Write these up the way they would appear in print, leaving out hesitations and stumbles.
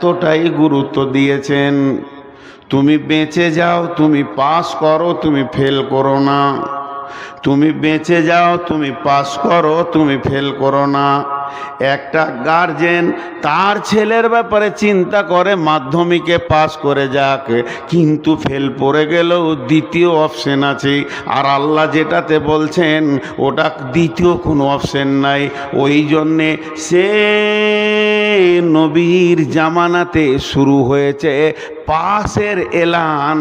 এতটাই গুরুত্ব দিয়েছেন, তুমি বেঁচে যাও, তুমি পাস করো, তুমি ফেল করো না। তুমি বেঁচে যাও, তুমি পাস করো, তুমি ফেল করো না। একটা গার্জেন তার ছেলের ব্যাপারে চিন্তা করে মাধ্যমিকে পাস করে যাক, কিন্তু ফেল পড়ে গেলেও দ্বিতীয় অপশন আছে। আর আল্লাহ যেটাতে বলছেন ওটা দ্বিতীয় কোনো অপশন নাই। ওই জন্যে সে নবীর জামানাতে শুরু হয়েছে পাসের এলান,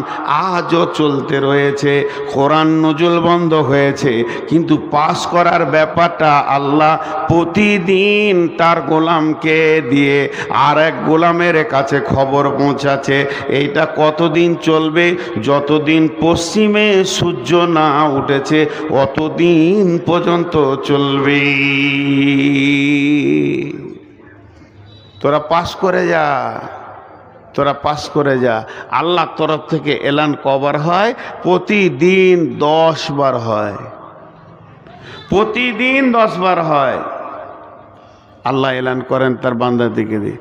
আজও চলতে রয়েছে। কোরআন নজুল বন্ধ হয়েছে, কিন্তু পাস করার ব্যাপারটা আল্লাহ প্রতিদিন তার গোলামকে দিয়ে আর এক গোলামের কাছে খবর পৌঁছাচ্ছে। এইটা কতদিন চলবে? যতদিন পশ্চিমে সূর্য না উঠেছে অতদিন পর্যন্ত চলবে। তোরা পাস করে যা, তোরা পাস করে যা। আল্লাহর তরফ থেকে এলান কবার হয়? প্রতিদিন 10 বার হয়, প্রতিদিন 10 বার হয়। আল্লাহ এলান করেন তার বান্দার দিকে দিয়ে,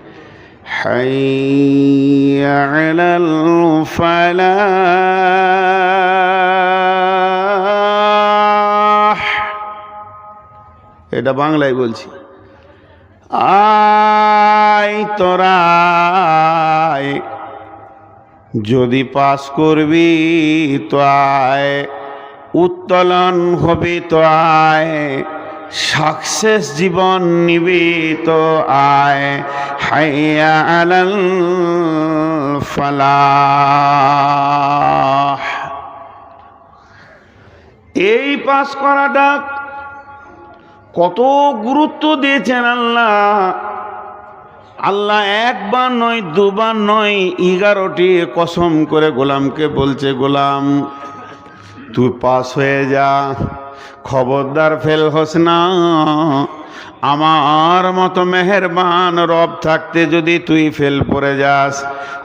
হাইয়া আলাল ফালাহ। এটা বাংলায় বলছি। আয় তোরা আয়, যদি পাস করবি তো আয়, উত্তোলন হবি তো আয়, সাকসেস জীবন নিবি তো আয়। হাইয়া আলাল ফালাহ। এই পাস করাটা কত গুরুত্ব দিয়েছেন আল্লাহ। আল্লাহ একবার নয়, দুবার নয়, 11টি কসম করে গোলামকে বলছে, গোলাম তুই পাস হয়ে যা, খবরদার ফেল হোস না। আমার মতো মেহেরবান রব থাকতে যদি তুই ফেল পড়ে যাস,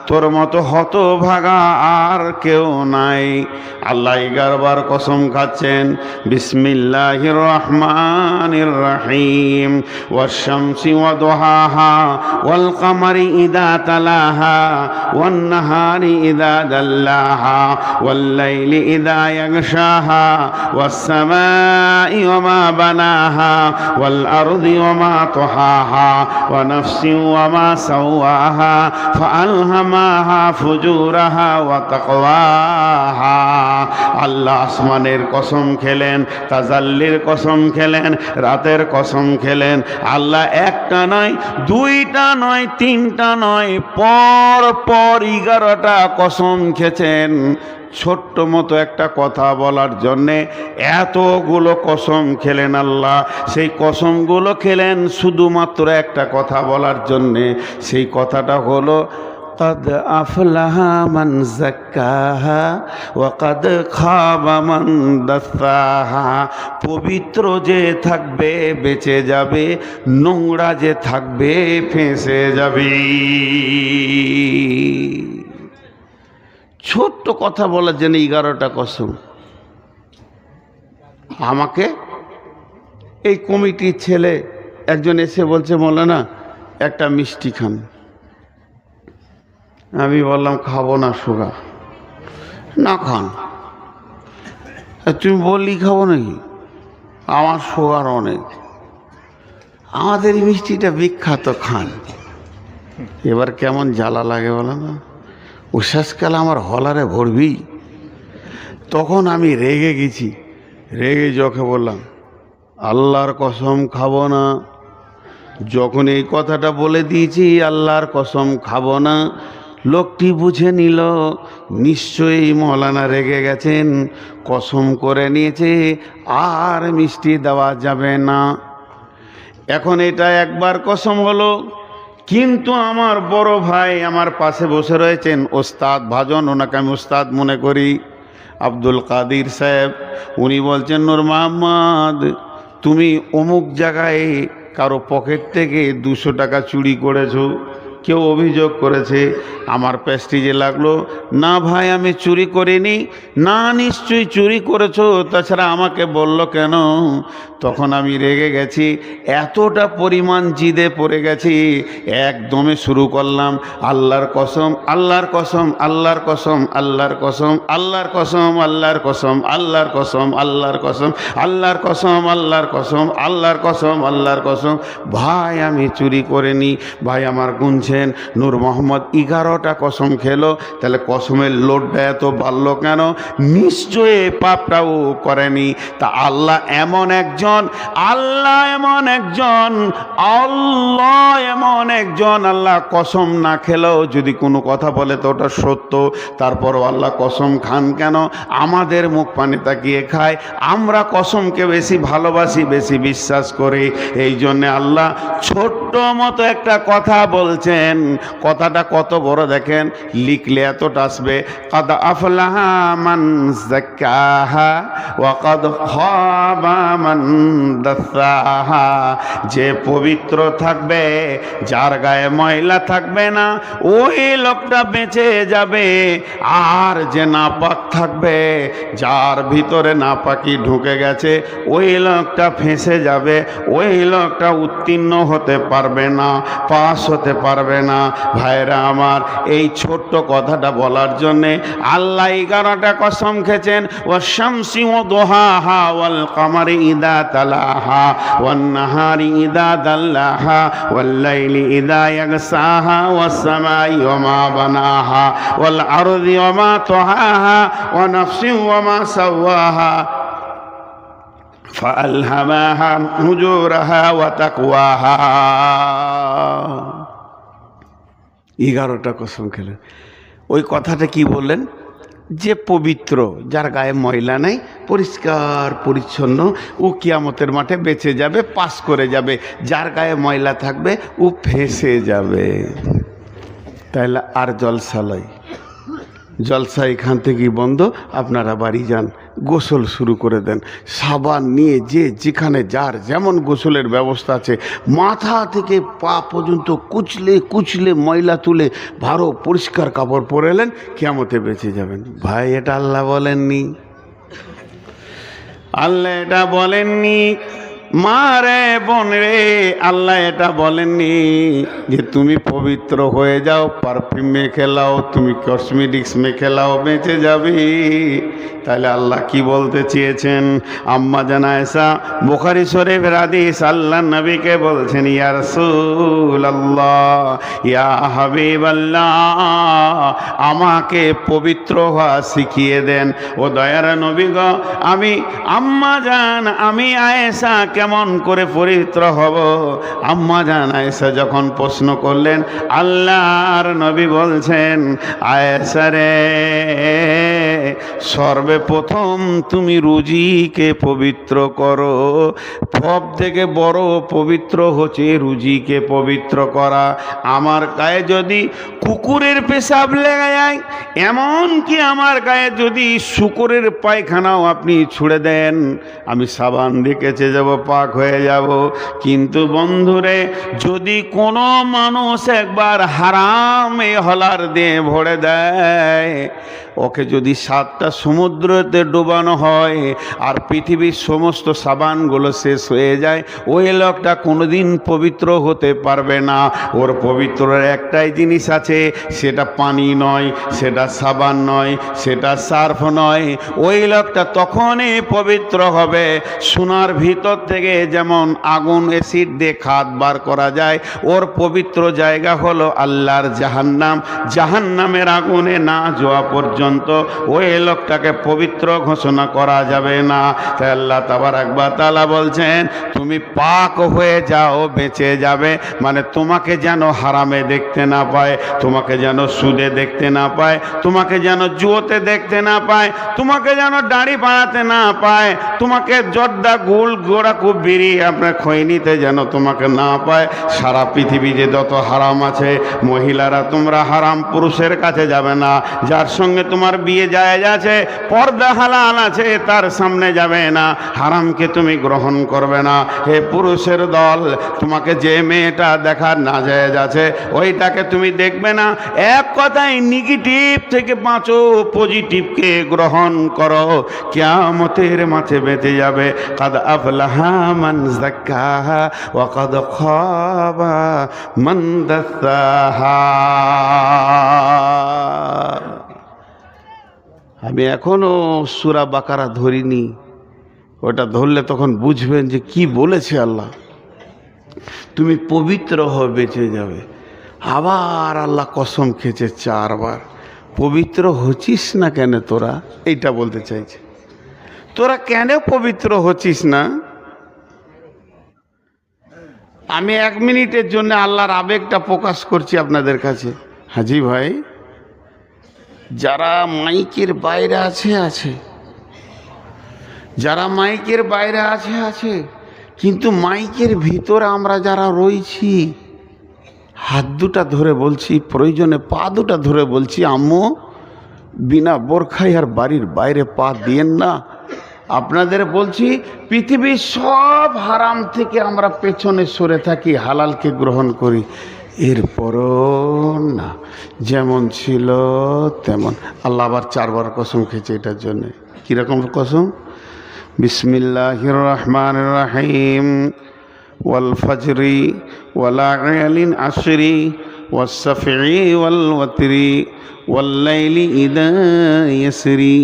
তোর মতো হতভাগা আর কেউ নাই। আল্লাহ 11 বার কসম খাচ্ছেন, বিসমিল্লাহির রহমানির রহিম, ওয়াশ-শামসি ওয়া দুহাহা, ওয়াল কামারি ইযা তালাহা, ওয়ান নাহারি ইযা দাল্লাহা, ওয়াল লাইলি ইযা ইয়াগশাহা, ওয়াস সামাই ওয়া মা বানাহা, ওয়াল আরদি ওয়া মা তুহাহা, ওয়া নাফসিন ওয়া মা সাওয়াহা, ফাআলহামাহা ফুজুরাহা ওয়া তাকওয়াহা। আল্লাহ আসমানের কসম খেলেন, তাজাল্লির কসম খেলেন, রাতের কসম খেলেন। আল্লাহ একটা নয়, দুইটা নয়, তিনটা নয়, পর পর 11টা কসম খেয়েছেন। ছোট্ট মতো একটা কথা বলার জন্যে এতগুলো কসম খেলেন আল্লাহ। সেই কসমগুলো খেলেন শুধুমাত্র একটা কথা বলার জন্যে। সেই কথাটা হলো, قد أفلح من زكاها وقد خاب من دساها। পবিত্র যে থাকবে বেঁচে যাবে, নোংরা যে থাকবে ফেঁসে যাবে। ছোট্ট কথা বলার জন্য 11টা কসম। আমাকে এই কমিটির ছেলে একজন এসে বলছে, মৌলানা একটা মিষ্টি খান। আমি বললাম খাবো না, সুগার। না খান। তুমি বললি খাবো নাকি? আমার সুগার অনেক, আমাদের এই মিষ্টিটা বিখ্যাত, খান। এবার কেমন জ্বালা লাগে বলো না? উচ্ছ্বাসকালে আমার হলারে ভরবি। তখন আমি রেগে গেছি, রেগে যখন বললাম আল্লাহর কসম খাবো না। যখন এই কথাটা বলে দিয়েছি আল্লাহর কসম খাবো না, লোকটি বুঝে নিল নিশ্চয়ই মৌলানা রেগে গেছেন, কসম করে নিয়েছে আর মিষ্টি দেওয়া যাবে না। এখন এটা একবার কসম হলো, কিন্তু আমার বড় ভাই আমার পাশে বসে রয়েছেন, ওস্তাদ ভাজন, ওনাকে আমি ওস্তাদ মনে করি, আব্দুল কাদির সাহেব। উনি বলছেন, নূর মোহাম্মদ তুমি অমুক জায়গায় কারো পকেট থেকে 200 টাকা চুরি করেছো। কেউ অভিযোগ করেছে, আমার প্রেস্টিজে লাগলো, না ভাই আমি চুরি করিনি, না নিশ্চয়ই চুরি করেছো, তাছাড়া আমাকে বললো কেন? তখন আমি রেগে গেছি, এতটা পরিমাণ জিদে পড়ে গেছি, একদমে শুরু করলাম, আল্লাহর কসম, আল্লাহর কসম, আল্লাহর কসম, আল্লাহর কসম, আল্লাহর কসম, আল্লাহর কসম, আল্লাহর কসম, আল্লাহর কসম, আল্লাহর কসম, আল্লাহর কসম, আল্লাহর কসম, আল্লাহর কসম। ভাই আমি চুরি করিনি। ভাই আমার গুনছেন, নূর মোহাম্মদ 11টা কসম খেলো, তাহলে কসমের লোডটা এত বাড়লো কেন? নিশ্চয়ই পাপটাও করেনি। তা আল্লাহ এমন একজন, আল্লাহ এমন একজন, আল্লাহ এমন একজন, আল্লাহ কসম না খেলেও যদি কোনো কথা বলে তো ওটা সত্য, তারপরও আল্লাহ কসম খান কেন? আমাদের মুখ পানে তাকিয়ে খায়, আমরা কসমকে বেশি ভালোবাসি, বেশি বিশ্বাস করি, এই জন্যে আল্লাহ ছোট্ট মতো একটা কথা বলছেন। কথাটা কত বড় দেখেন, লিখলে এতটা আসবে, কাদ আফলাহা মান যাক্কাহা ওয়া কাদ খাবা মান দাসাহা। যে পবিত্র থাকবে, যার গায়ে ময়লা থাকবে না, ওই লোকটা বেঁচে যাবে। আর যে নাপাক থাকবে, যার ভিতরে নাপাকি ঢুকে গেছে, ওই লোকটা ফেঁসে যাবে, ওই লোকটা উত্তীর্ণ হতে পারবে না, পাস হতে পারবে না। ভাইরা আমার, এই ছোট্ট কথাটা বলার জন্যে আল্লাহ 11টা কসম খেয়েছেন। ওয়াশ-শামসি ওয়া দুহাহা ওয়াল কামারি ইযা তালাহা ওয়ান নাহারি ইযা দাল্লাহা ওয়াল লাইলি ইযা ইয়াগসাহা ওয়াস সামাই ওয়া মা বানাহা ওয়াল আরদি ওয়া মা তাহাহা ওয়া নাফসিন ওয়া মা সাওয়াহা ফাআলহামাহা ফুজুরাহা ওয়া তাকওয়াহা। 11টা কসম খেলেন। ওই কথাটা কি বললেন? যে পবিত্র, যার গায়ে ময়লা নেই, পরিষ্কার পরিচ্ছন্ন, ও কিয়ামতের মাঠে বেঁচে যাবে, পাস করে যাবে। যার গায়ে ময়লা থাকবে, ও ফেঁসে যাবে। তাইলে আর জলসা লয়, জলসা এখান থেকেই বন্ধ। আপনারা বাড়ি যান, গোসল শুরু করে দেন, সাবান নিয়ে যে যেখানে যার যেমন গোসলের ব্যবস্থা আছে, মাথা থেকে পা পর্যন্ত কুচলে কুচলে ময়লা তুলে ভালো পরিষ্কার কাপড় পরে এলেন, কিয়ামতে বেঁচে যাবেন। ভাই এটা আল্লাহ বলেননি, আল্লাহ এটা বলেননি। মা রে, বোন রে, আল্লাহ এটা বলেননি যে তুমি পবিত্র হয়ে যাও, পারফিউম মেখে লাও, তুমি কসমেটিক্স মেখে লাও, বেঁচে যাবি। তাহলে আল্লাহ কি বলতে চেয়েছেন? আম্মা জান আয়েশা, বুখারী শরীফের হাদিস, আল্লাহ নবীকে বলছেন, ইয়া রাসূলুল্লাহ, ইয়া হাবিবাল্লাহ, আমাকে পবিত্র হওয়া শিখিয়ে দেন। ও দয়ার নবী গো, আমি আম্মা জান, আমি আয়েশা কেমন করে পবিত্র হব? আম্মা জান আয়েশা যখন প্রশ্ন করলেন, আল্লাহর নবী বলছেন, আয়েশা রে, সর্বপ্রথম তুমি রুজিকে পবিত্র করো। সব থেকে বড় পবিত্র হচ্ছে রুজিকে পবিত্র করা। আমার গায়ে যদি কুকুরের পেশাব লেগে যায়, এমনকি আমার গায়ে যদি শুকরের পায়খানাও আপনি ছুঁড়ে দেন, আমি সাবান দিয়ে কেচে যাব, পাক হয়ে যাব। কিন্তু বন্ধুরে, যদি কোনো মানুষ একবার হারামে হলার দিয়ে ভরে দেয়, ওকে যদি 7টা সমুদ্রতে ডুবানো হয় আর পৃথিবীর সমস্ত সাবানগুলো শেষ হয়ে যায়, ওই লোকটা কোনোদিন পবিত্র হতে পারবে না। ওর পবিত্রের একটাই জিনিস আছে, সেটা পানি নয়, সেটা সাবান নয়, সেটা সার্ফ নয়। ওই লোকটা তখনই পবিত্র হবে। সোনার ভিতর থেকে যেমন আগুন অ্যাসিড দিয়ে খাদ বার করা যায়, ওর পবিত্র জায়গা হলো আল্লাহর জাহান্নাম। জাহান্নামের আগুনে না যাওয়া পর্যন্ত ওই লোকটাকে পবিত্র ঘোষণা করা যাবে না। তাই আল্লাহ তাবারাক ওয়া তাআলা বলছেন, তুমি পাক হয়ে যাও, বেঁচে যাবে। মানে তোমাকে যেন হারামে দেখতে না পায়, তোমাকে যেন সুদে দেখতে না পায়, তোমাকে যেন জুয়োতে দেখতে না পায়, তোমাকে যেন দাড়ি বাড়াতে না পায়, তোমাকে জর্দা গুল গোড়া খুব বিড়ি আপনার খৈনিতে যেন তোমাকে না পায়। সারা পৃথিবীতে যত হারাম আছে, মহিলারা তোমরা হারাম পুরুষের কাছে যাবে না, যার সঙ্গে তোমার বিয়ে জায়েজ আছে, পর্দা হালাল আছে, তার সামনে যাবে না, হারামকে তুমি গ্রহণ করবে না। হে পুরুষের দল, তোমাকে যে মেয়েটা দেখার না জায়েজ আছে ওইটাকে তুমি দেখবে না। এক কথায় নেগেটিভ থেকে বাঁচো, পজিটিভকে গ্রহণ করো, কিয়ামতের মাঠে বেঁচে যাবে। কাদ আফলাহা মান যাক্কাহা ওয়া কাদ খাবা মান দাসসাহা। আমি এখনো সূরা বাকারা ধরিনি, ওটা ধরলে তখন বুঝবেন যে কি বলেছে আল্লাহ। তুমি পবিত্র হয়ে বেঁচে যাবে। আবার আল্লাহ কসম খেয়েছে 4 বার, পবিত্র হচ্ছিস না কেন তোরা, এইটা বলতে চাইছে। তোরা কেন পবিত্র হচ্ছিস না? আমি 1 মিনিটের জন্য আল্লাহর আবেগটা প্রকাশ করছি আপনাদের কাছে। হাজি ভাই, যারা মাইকের বাইরে আছে, যারা মাইকের বাইরে আছে, কিন্তু মাইকের ভিতরে আমরা যারা রয়েছি, হাত দুটা ধরে বলছি, প্রয়োজনে পা দুটা ধরে বলছি, আম্মু বিনা বোরখায় আর বাড়ির বাইরে পা দিয়েন না। আপনাদের বলছি, পৃথিবীর সব হারাম থেকে আমরা পেছনে সরে থাকি, হালালকে গ্রহণ করি। এরপরও না, যেমন ছিল তেমন। আল্লাহ আবার 4 বার কসম খেয়েছে এটার জন্যে। কীরকম কসম? বিসমিল্লাহির রহমানির রহিম। ওয়াল ফজরি ওয়ালায়ালিন আশরি ওয়াসসাফি ওয়াল ওয়াতরি ওয়াল্লাইলি ইযা ইয়াসরি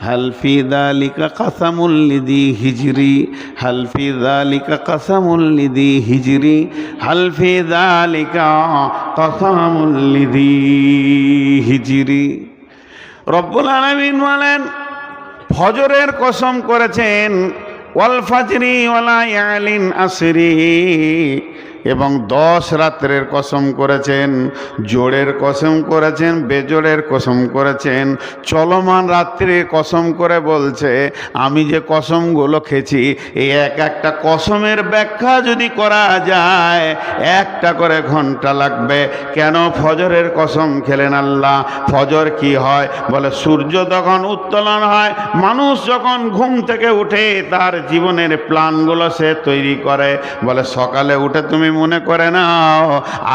হাল ফি যালিকা কাসামুল লিযি হিজরি হাল ফি যালিকা কাসামুল লিযি হিজরি হাল ফি যালিকা কাসামুল লিযি হিজরি। রব্বুল আলামিন বলেন, ফজরের কসম করেছেন, ওয়াল ফাজরি ওয়ালায়ালিন আশরি, এবং 10 রাত্রের কসম করেছেন, জোড়ের কসম করেছেন, বেজোড়ের কসম করেছেন। চলমান রাত্রির কসম করে বলছে, আমি যে কসমগুলো খেয়েছি, এই একটা কসমের ব্যাখ্যা যদি করা যায় 1টা করে ঘন্টা লাগবে। কেন ফজরের কসম খেলেন আল্লাহ? ফজর কি হয়? বলে সূর্য যখন উত্তোলন হয়, মানুষ যখন ঘুম থেকে উঠে তার জীবনের প্ল্যানগুলো সে তৈরি করে। বলে সকালে উঠে তুমি মনে করে নাও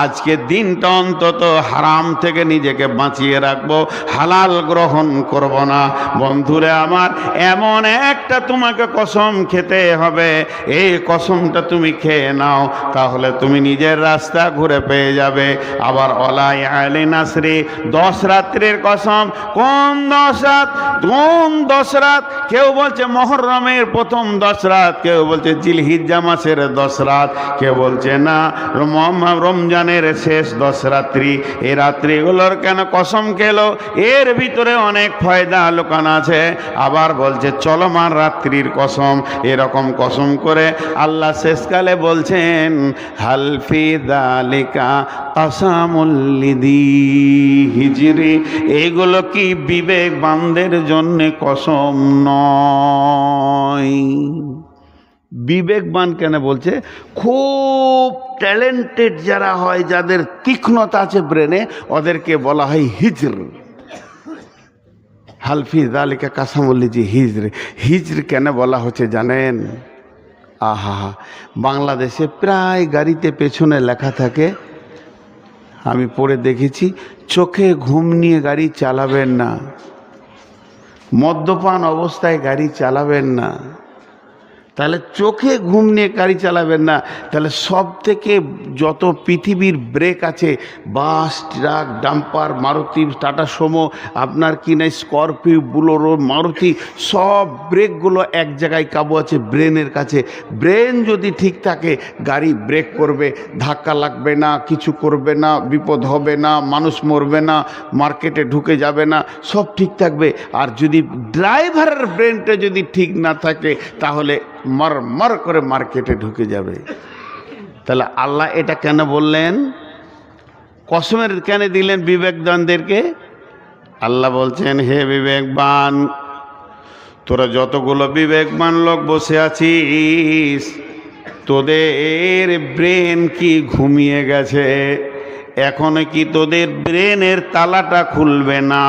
আজকে দিনটা অন্তত হারাম থেকে নিজেকে বাঁচিয়ে রাখবো, হালাল গ্রহণ করব না। বন্ধুরে আমার, এমন একটা তোমাকে কসম খেতে হবে, এই কসমটা তুমি খেয়ে নাও, তাহলে তুমি নিজের রাস্তা ঘুরে পেয়ে যাবে। আবার ওয়ালায়ালিন আশরি, 10 রাত্রির কসম। কোন 10 রাত? কোন 10 রাত? কেউ বলছে মুহররমের প্রথম 10 রাত, কেউ বলছে জিলহিজ্জা মাসের 10 রাত, কেউ বলছে না রমজানের শেষ 10 রাত্রি। এই রাত্রিগুলোর কেন কসম খেলো? এর ভিতরে অনেক ফায়দা লুকানো আছে। আবার বলছে চলমান রাত্রির কসম। এরকম কসম করে আল্লাহ শেষকালে বলছেন, হাল ফি যালিকা কাসামুল লিযি হিজরি। এইগুলো কি বিবেকবানদের জন্য কসম নয়? বিবেকবান কেন বলছে? খুব ট্যালেন্টেড যারা হয়, যাদের তীক্ষ্ণতা আছে ব্রেনে, ওদেরকে বলা হয় হিজর। হাল ফি যালিকা কাসামুল লিযি হিজর। হিজর কেন বলা হচ্ছে জানেন? আহা, বাংলাদেশে প্রায় গাড়িতে পেছনে লেখা থাকে, আমি পড়ে দেখেছি, চোখে ঘুম নিয়ে গাড়ি চালাবেন না, মদ্যপান অবস্থায় গাড়ি চালাবেন না। তাহলে চোখে ঘুম নিয়ে গাড়ি চালাবেন না। তাহলে সব থেকে যত পৃথিবীর ব্রেক আছে, bus, truck, dumper, Maruti, Tata Sumo, আপনার কি নাই, স্করপিও, বুলোরো, মারুতি, সব ব্রেকগুলো এক জায়গায় কাবু আছে, ব্রেনের কাছে। ব্রেন যদি ঠিক থাকে, গাড়ি ব্রেক করবে, ধাক্কা লাগবে না, কিছু করবে না, বিপদ হবে না, মানুষ মরবে না, মার্কেটে ঢুকে যাবে না, সব ঠিক থাকবে। আর যদি ড্রাইভারের ব্রেনটা যদি ঠিক না থাকে, তাহলে মর করে মার্কেটে ঢুকে যাবে। তাহলে আল্লাহ এটা কেন বললেন? কসমের কেন দিলেন বিবেকবানদেরকে? আল্লাহ বলছেন, হে বিবেকবান, তোরা যতগুলো বিবেকবান লোক বসে আছিস, তোদের ব্রেন কি ঘুমিয়ে গেছে? এখনো কি তোদের ব্রেনের তালাটা খুলবে না?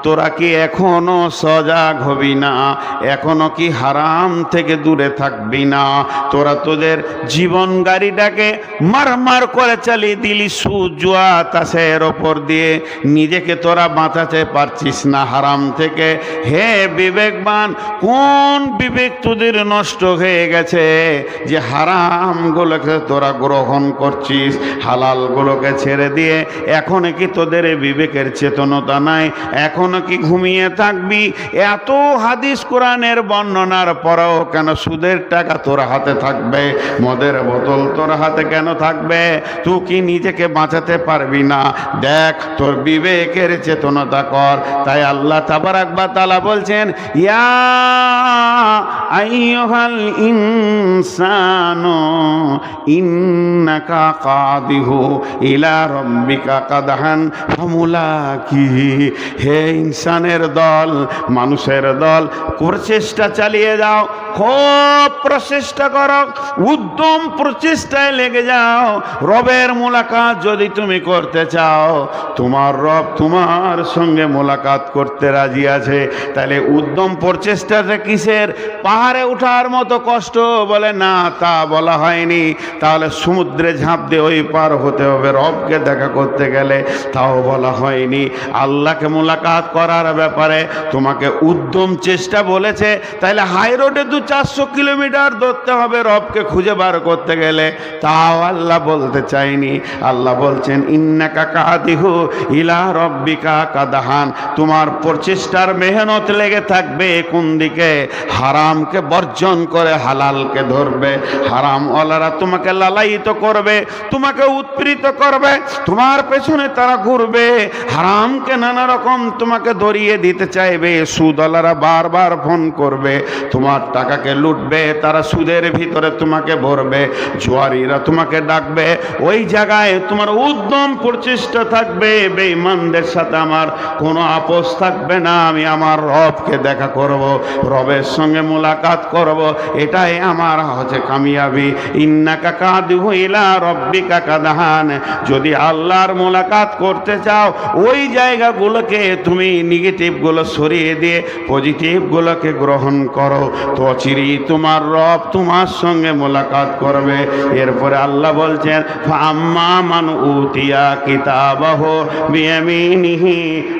তোরা কি এখনো সজাগ হবি না? এখনো কি হারাম থেকে দূরে থাকবি না? তোরা তোদের জীবন গাড়িটাকে মারমার করে চালিয়ে দিলি সুদ জুয়া তাসের ওপর দিয়ে, নিজেকে তোরা বাঁচাতে পারছিস না হারাম থেকে। হে বিবেকবান, কোন বিবেক তোদের নষ্ট হয়ে গেছে যে হারামগুলোকে তোরা গ্রহণ করছিস, হালালগুলোকে ছেড়ে দিয়ে? এখনো কি তোদের বিবেকের চেতনতা নাই? এখনো কি ঘুমিয়ে থাকবি? এত হাদিস কোরআনের বর্ণনার পরেও কেন সুদের টাকা তোর হাতে থাকবে? মদের বোতল তোর হাতে কেন থাকবে? তুই কি নিজেকে বাঁচাতে পারবি না? দেখ, তোর বিবেকের চেতনতা কর। তাই আল্লাহ তাবারাক ওয়া তাআলা বলছেন, ইয়া আইয়ুহাল ইনসানু ইন্নাকা কাদিহু ইলা রাব্বিকা কাদহান ফামুলাকিহি। হে ইনসানের দল, মানুষের দল, প্রচেষ্টা চালিয়ে যাও, খুব প্রচেষ্টা করো, উদ্যম প্রচেষ্টায় লেগে যাও। রবের মোলাকাত যদি তুমি করতে চাও, তোমার রব তোমার সঙ্গে মোলাকাত করতে রাজি আছে। তাহলে উদ্যম প্রচেষ্টাটা কিসের? পাহাড়ে ওঠার মতো কষ্ট বলে না, তা বলা হয়নি। তাহলে সমুদ্রে ঝাঁপ দিয়ে ওই পার হতে হবে রবকে দেখা করতে গেলে, তাও বলা হয়নি। আল্লাহকে মোলাকাত করার ব্যাপারে তোমাকে উদ্যম চেষ্টা বলেছে। তাহলে হাই রোডে 400 কিলোমিটার দৌড়তে হবে রবকে খুঁজে বার করতে গেলে, তাও আল্লাহ বলতে চাইনি। আল্লাহ বলছেন, ইন্নাকা কাদিহু ইলা রাব্বিকা কাদহান। তোমার প্রচেষ্টার মেহনত লেগে থাকবে কোন দিকে? হারামকে বর্জন করে হালালকে ধরবে। হারাম ওয়ালারা তোমাকে লালায়িত করবে, তোমাকে উৎপীড়িত করবে, তোমার পেছনে তারা ঘুরবে, হারামকে নানা রকম তোমাকে ধরিয়ে দিতে চাইবে। সুদওয়ালারা বারবার ফোন করবে, তোমার টাকাকে লুটবে, তারা সুদের ভিতরে তোমাকে ভরবে। জুয়ারিরা তোমাকে ডাকবে, ওই জায়গায় তোমার উদ্যম প্রচেষ্টা থাকবে। বেঈমানদের সাথে আমার কোনো আপোষ থাকবে না, আমি আমার রবকে দেখা করব, রবের সঙ্গে মোলাকাত করব, এটাই আমার হচ্ছে কামিয়াবি। ইন্নাকা কাদিহু ইলা রাব্বিকা কাদহান। যদি আল্লাহর মোলাকাত করতে চাও, ওই জায়গাগুলোকে তুমি নেগেটিভগুলো সরিয়ে দিয়ে পজিটিভগুলোকে গ্রহণ করো, তো চিরি তোমার রব তোমার সঙ্গে মোলাকাত করবে। এরপরে আল্লাহ বলছেন, ফাম্মা মান উতিয়া কিতাবাহু বিয়ামিনিহি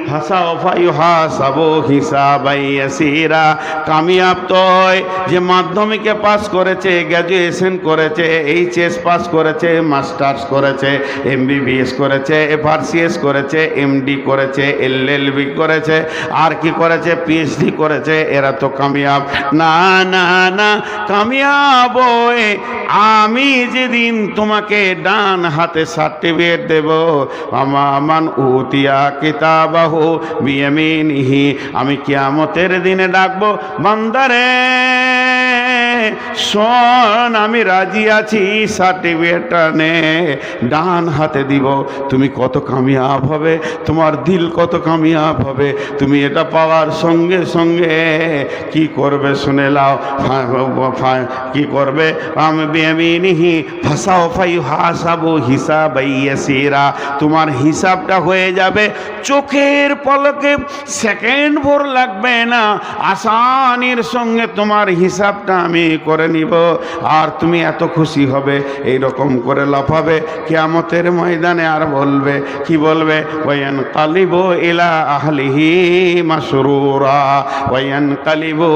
ফাসাওফা ইউহাসাবু হিসাবান ইয়াসীরা। কামিয়াব তো যে মাধ্যমিকে পাস করেছে, গ্র্যাজুয়েশন করেছে, এইচএস পাস করেছে, মাস্টার্স করেছে, এমবিবিএস করেছে, এফআরসিএস করেছে, এমডি করেছে, এলএলবি করেছে, আর কি করেছে, পিএইচডি করেছে, এরা তো কামিয়াব না। না না, কামিয়াব আমি যেদিন তোমাকে ডান হাতে সার্টিফিকেট দেব, মান উতিয়া কিতাবাহু বিয়ামিনিহি, আমি কিয়ামতের দিনে ডাকবো, বান্দারে শোন, আমি রাজি আছি, সার্টিফিকেটটা নে, ডান হাতে দিব। তুমি কত কামিয়াব হবে, তোমার দিল কত কামিয়াব হবে। তুমি এটা পাওয়ার সঙ্গে সঙ্গে কি করবে শুনে লাও। কি করবে? আমি বিয়ামিনিহি ফাসাওফা ইউহাসাবু হিসাবান ইয়াসীরা। তোমার হিসাবটা হয়ে যাবে চোখের পলকে, সেকেন্ড ভর লাগবে না, আসানির সঙ্গে তোমার হিসাবটা আমি করে নিব। আর তুমি এত খুশি হবে, এই রকম করে লাফাবে কিয়ামতের ময়দানে। আর বলবে, কি বলবে? ওয়ায়ানকালিবু ইলা আহলিহি মাসরুরা, ওয়ায়ানকালিবু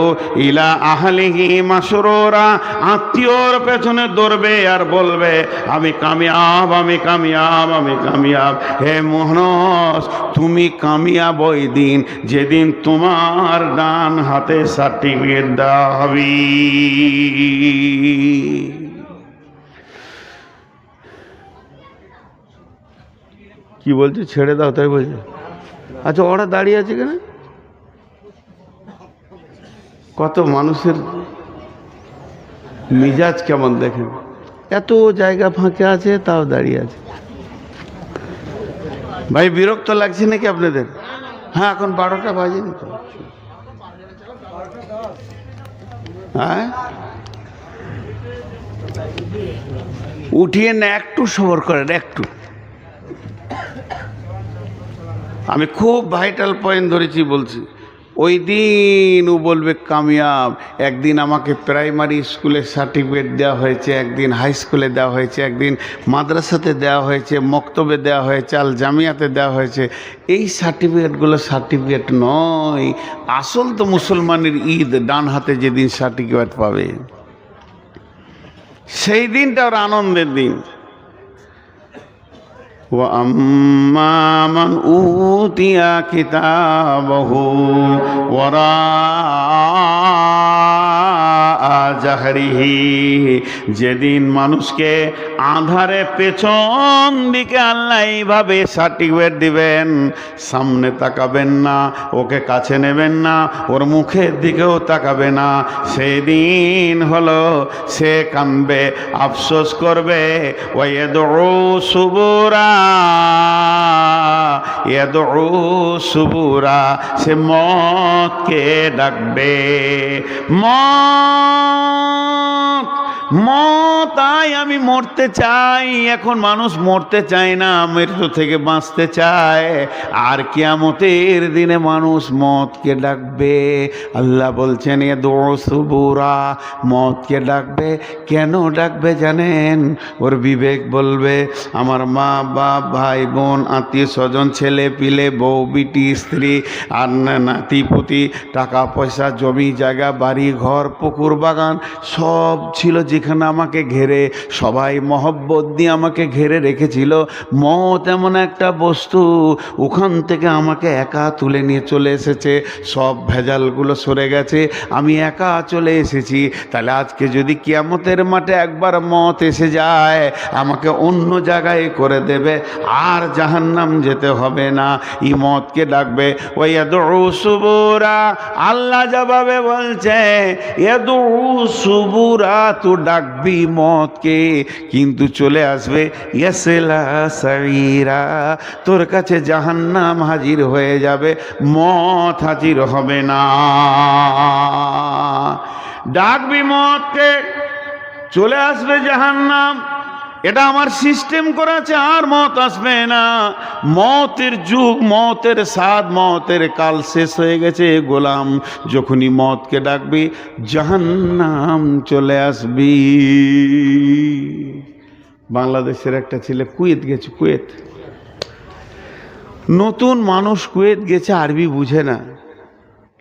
ইলা আহলিহি মাসরুরা। আত্মীয়র পেছনে দৌড়বে আর বলবে, আমি কামিয়াব, আমি কামিয়াব, আমি কামিয়াব। হে মোহনস, তুমি কামিয়াব ওই দিন যেদিন তোমার ডান হাতে সার্টিফিকেট দেওয়া হবে। কি বলছে? ছেড়ে দাও, তাই বলছে। আচ্ছা, ওরা দাঁড়িয়ে আছে কেন? কত মানুষের মিজাজ কেমন দেখেন, এত জায়গা ফাঁকা আছে তাও দাঁড়িয়ে আছে। ভাই বিরক্ত লাগছে নাকি আপনাদের? হ্যাঁ, এখন 12টা বাজেনি তো। হ্যাঁ, উঠিয়ে না, একটু সবর করেন, একটু আমি খুব ভাইটাল পয়েন্ট ধরেছি বলছি। ওই দিন ও বলবে কামিয়াব। একদিন আমাকে প্রাইমারি স্কুলে সার্টিফিকেট দেওয়া হয়েছে, একদিন হাই স্কুলে দেওয়া হয়েছে, একদিন মাদ্রাসাতে দেওয়া হয়েছে, মক্তবে দেওয়া হয়েছে, আল জামিয়াতে দেওয়া হয়েছে। এই সার্টিফিকেটগুলো সার্টিফিকেট নয়, আসল তো মুসলমানের ঈদ ডান হাতে যেদিন সার্টিফিকেট পাবে সেই দিনটা ওর আনন্দের দিন। وَأَمَّا مَنْ أُوتِيَ كِتَابَهُ وَرَاءَ ظَهْرِهِ, যেদিন মানুষকে আধারে পেছন দিকে আল্লাহ এইভাবে সার্টিফিকেট দিবেন, সামনে তাকাবেন না, ওকে কাছে নেবেন না, ওর মুখের দিকেও তাকাবে না, সেই দিন হলো সে কাঁদবে, আফসোস করবে। ওয়াইয়াদউ সুবুরা, ইয়াদউ সুবুরা, সে মতকে ডাকবে। মত, মত, আয় আমি মরতে চাই। এখন মানুষ মরতে চায় না, মৃত্যু থেকে বাঁচতে চায়। আর কিয়ামতের দিনে মানুষ মতকে ডাকবে। আল্লাহ বলছেন ইয়াদউ সুবুরা, মতকে ডাকবে। কেন ডাকবে জানেন? ওর বিবেক বলবে আমার মা বাপ, ভাই বোন, আত্মীয় স্বজন, ছেলে পিলে, বউ বিটি, স্ত্রী আর নাতি পুতি, টাকা পয়সা, জমি জায়গা, বাড়ি ঘর, পুকুর বাগান সব ছিল যেখানে আমাকে ঘেরে, সবাই মহব্বত দিয়ে আমাকে ঘেরে রেখেছিল। মত এমন একটা বস্তু, ওখান থেকে আমাকে একা তুলে নিয়ে চলে এসেছে। সব ভেজালগুলো সরে গেছে, আমি একা চলে এসেছি। তাহলে আজকে যদি কিয়ামতের মাঠে একবার মত এসে যায়, আমাকে অন্য জায়গায় করে দেবে, আর জাহান্নাম যেতে হবে না। ই মতকে ডাকবে। ওয়াইয়াদউ সুবুরা, আল্লাহ জবাবে বলছে ইয়াদউ সুবুরা, তো ডাকবি মতকে, কিন্তু চলে আসবে ইয়াসলা সাইরা, তোর কাছে জাহান্নাম হাজির হয়ে যাবে, মত হাজির হবে না। ডাকবি মতকে, চলে আসবে জাহান্নাম। এটা আমার সিস্টেম করা আছে, আর মত আসবে না। মতের যুগ, মতের স্বাদ, মতের কাল শেষ হয়ে গেছে গোলাম। যখনই মতকে ডাকবি জাহান্নাম চলে আসবি। বাংলাদেশের একটা ছেলে কুয়েত গেছে, কুয়েত, নতুন মানুষ কুয়েত গেছে, আরবি বুঝে না।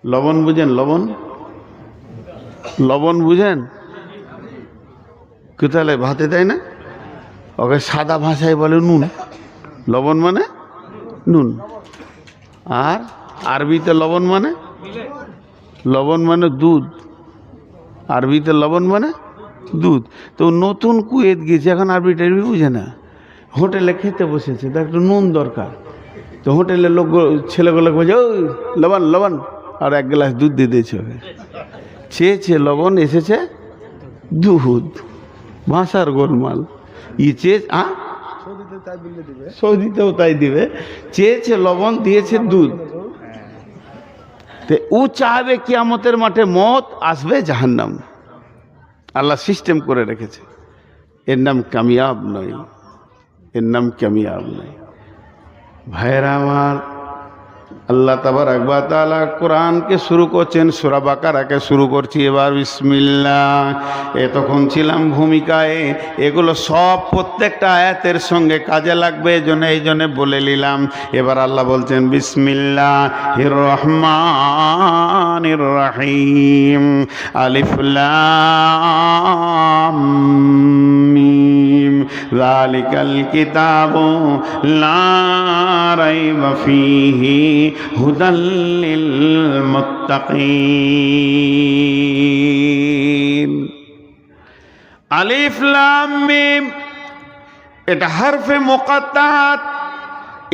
লবণ বুঝেন? লবণ, লবণ বুঝেন? কোথায় ভাতে দেয় না, ওকে সাদা ভাষায় বলে নুন। লবণ মানে নুন, আর আরবিতে লবণ মানে, লবণ মানে দুধ, আরবিতে লবণ মানে দুধ। তো নতুন কুয়েত গিয়েছে, এখন আরবি টারবি বুঝে না। হোটেলে খেতে বসেছে, তার একটু নুন দরকার। তো হোটেলের লোক, ছেলেগুলো বলছে ওই লবণ লবণ, আর এক গ্লাস দুধ দিয়ে দিয়েছে ওকে। চেয়েছে লবণ, এসেছে দুধ। ভাষার গোলমাল। সৌদিতেও তাই দিবে। চেয়েছে লবণ, দিয়েছে দুধ। ও চাইবে কিয়ামতের মাঠে মত আসবে, জাহান্নাম। আল্লাহ সিস্টেম করে রেখেছে। এর নাম কামিয়াব নয়, এর নাম কামিয়াব নয়। ভাইরা আমার, আল্লাহ তাবারক ওয়া তাআলা কোরআনকে শুরু করছেন, সূরা বাকারাকে শুরু করছি এবার। বিসমিল্লাহ। এতক্ষণ ছিলাম ভূমিকায়, এগুলো সব প্রত্যেকটা আয়াতের সঙ্গে কাজে লাগবে, এই জন্য বলে নিলাম। এবার আল্লাহ বলছেন বিসমিল্লাহির রহমানির রহিম, আলিফ লাম মিম, যালিকাল কিতাবু লা রাইবা ফীহি হুদাল লিল মুত্তাকিন। আলিফ লাম মিম, এটা হরফে মুকাত্তাত।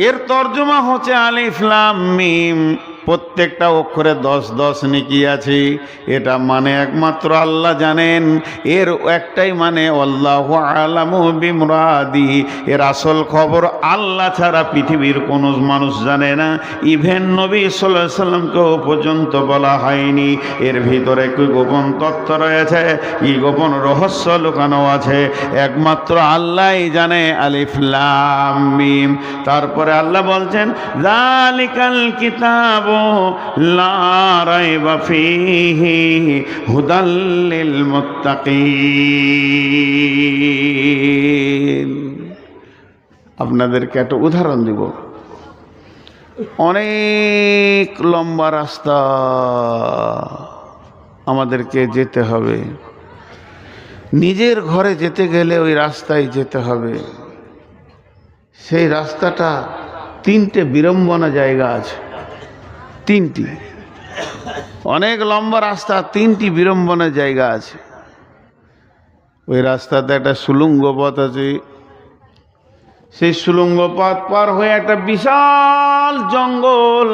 এর তর্জমা হচ্ছে আলিফ লাম মিম। প্রত্যেকটা অক্ষরে 10 নেকি আছে। এটা মানে একমাত্র আল্লাহ জানেন। এর একটাই মানে আল্লাহু আলামু বিমুরাদি, এর আসল খবর আল্লাহ ছাড়া পৃথিবীর কোনো মানুষ জানে না। ইভেন নবী সাল্লাল্লাহু আলাইহি সাল্লামকেও পর্যন্ত বলা হয়নি। এর ভিতরে কি গোপন তথ্য রয়েছে, কি গোপন রহস্য লুকানো আছে, একমাত্র আল্লাহই জানে। আলিফ লাম মিম। তারপরে আল্লাহ বলছেন যালিকাল কিতাবু লা রাইবা ফীহি হুদাল লিল মুত্তাকিন। আপনাদেরকে একটা উদাহরণ দিব। অনেক লম্বা রাস্তা আমাদেরকে যেতে হবে। নিজের ঘরে যেতে গেলে ওই রাস্তায় যেতে হবে। সেই রাস্তাটা 3টে বিড়ম্বনা জায়গা আছে, 3টি। অনেক লম্বা রাস্তা, 3টি বিড়ম্বনা জায়গা আছে। ওই রাস্তাতে একটা সুলঙ্গ পথ আছে। সেই সুলঙ্গ পথ পার হয়ে একটা বিশাল জঙ্গল।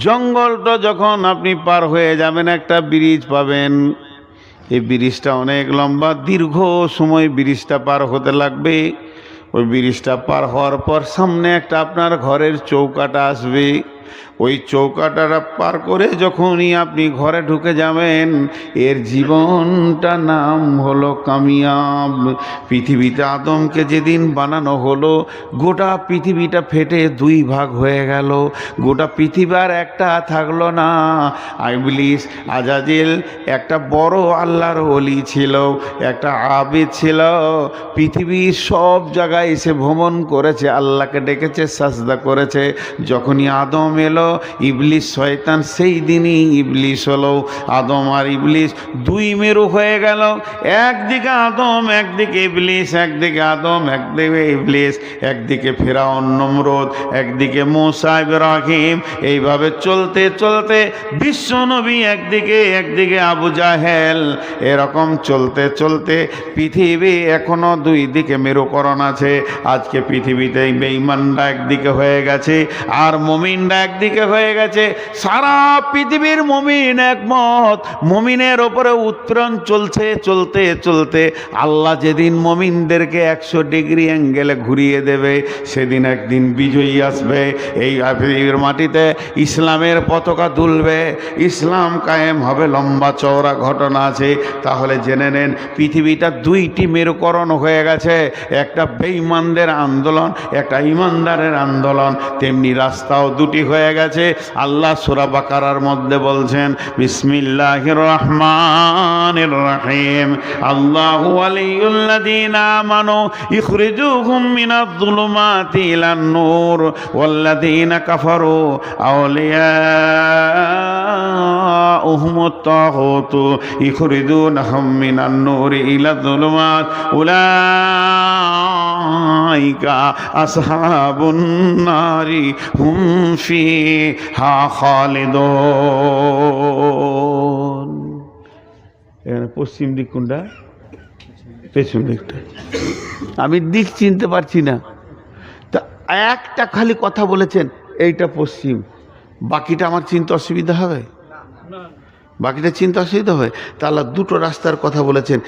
জঙ্গলটা যখন আপনি পার হয়ে যাবেন একটা ব্রিজ পাবেন। এই ব্রিজটা অনেক লম্বা, দীর্ঘ সময় ব্রিজটা পার হতে লাগবে। ওই ব্রিজটা পার হওয়ার পর সামনে একটা আপনার ঘরের চৌকাটা আসবে। ওই চৌকাটা পার করে যখনই আপনি ঘরে ঢুকে যাবেন, এর জীবনটা নাম হলো কামিয়াব। পৃথিবীতে আদমকে যেদিন বানানো হলো, গোটা পৃথিবীটা ফেটে 2 ভাগ হয়ে গেল। গোটা পৃথিবীর একটা থাকলো না। ইবলিস আজাজিল একটা বড় আল্লাহর ওলি ছিল, একটা আবিদ ছিল। পৃথিবীর সব জায়গায় এসে ভ্রমণ করেছে, আল্লাহকে ডেকেছে, সাজদা করেছে। যখনই আদম এলো, ইবলিস শয়তান সেই দিনই ইবলিস হলো। আদম আর ইবলিস 2 মেরু হয়ে গেল। একদিকে আদম, একদিকে ইবলিস, একদিকে আদম, একদিকে ইবলিস, একদিকে ফিরআউন নমরুদ, একদিকে মূসা ইব্রাহিম। এইভাবে চলতে চলতে বিশ্ব নবী একদিকে, একদিকে আবু জাহেল। এরকম চলতে চলতে পৃথিবী এখনো 2 দিকে মেরুকরণ আছে। আজকে পৃথিবীতে বেঈমানরা একদিকে হয়ে গেছে আর মুমিনরা একদিকে হয়ে গেছে। সারা পৃথিবীর মুমিন একমত, মুমিনের ওপরে উত্তরণ চলছে। চলতে চলতে আল্লাহ যেদিন মুমিনদেরকে 100 ডিগ্রি অ্যাঙ্গেলে ঘুরিয়ে দেবে, সেদিন একদিন বিজয়ী আসবে। এই পৃথিবীর মাটিতে ইসলামের পতাকা দুলবে, ইসলাম কায়েম হবে। লম্বা চওড়া ঘটনা আছে। তাহলে জেনে নেন, পৃথিবীটা 2টি মেরুকরণ হয়ে গেছে। একটা বেঈমানদের আন্দোলন, একটা ইমানদারের আন্দোলন। তেমনি রাস্তাও 2টি হয়ে গেছে। আল্লাহ সূরা বাকারার মধ্যে বলছেন বিসমিল্লাহির রহমানির রহিম আল্লাহু ওয়ালিয়ুল্লাযীনা আমানু ইখরিজুহুম মিনাজ যুলুমাতি ইলান নূর ওয়াল্লাযীনা কাফারু আউলিয়াউহুমুত তাগুতু ইখরিজুনাহুম মিনান নূরি ইলায যুলুমাত উলাইকা আসহাবুন নারি হুম ফিহা খালিদুন। এখানে পশ্চিম দিক কোনটা? পেছন দিকটা। আমি দিক চিনতে পারছি না। তা একটা খালি কথা বলেছেন এইটা পশ্চিম, বাকিটা আমার চিনতে অসুবিধা হবে? বাকিটা চিন্তা অসুবিধা হবে? তাহলে 2টো রাস্তার কথা বলেছেন।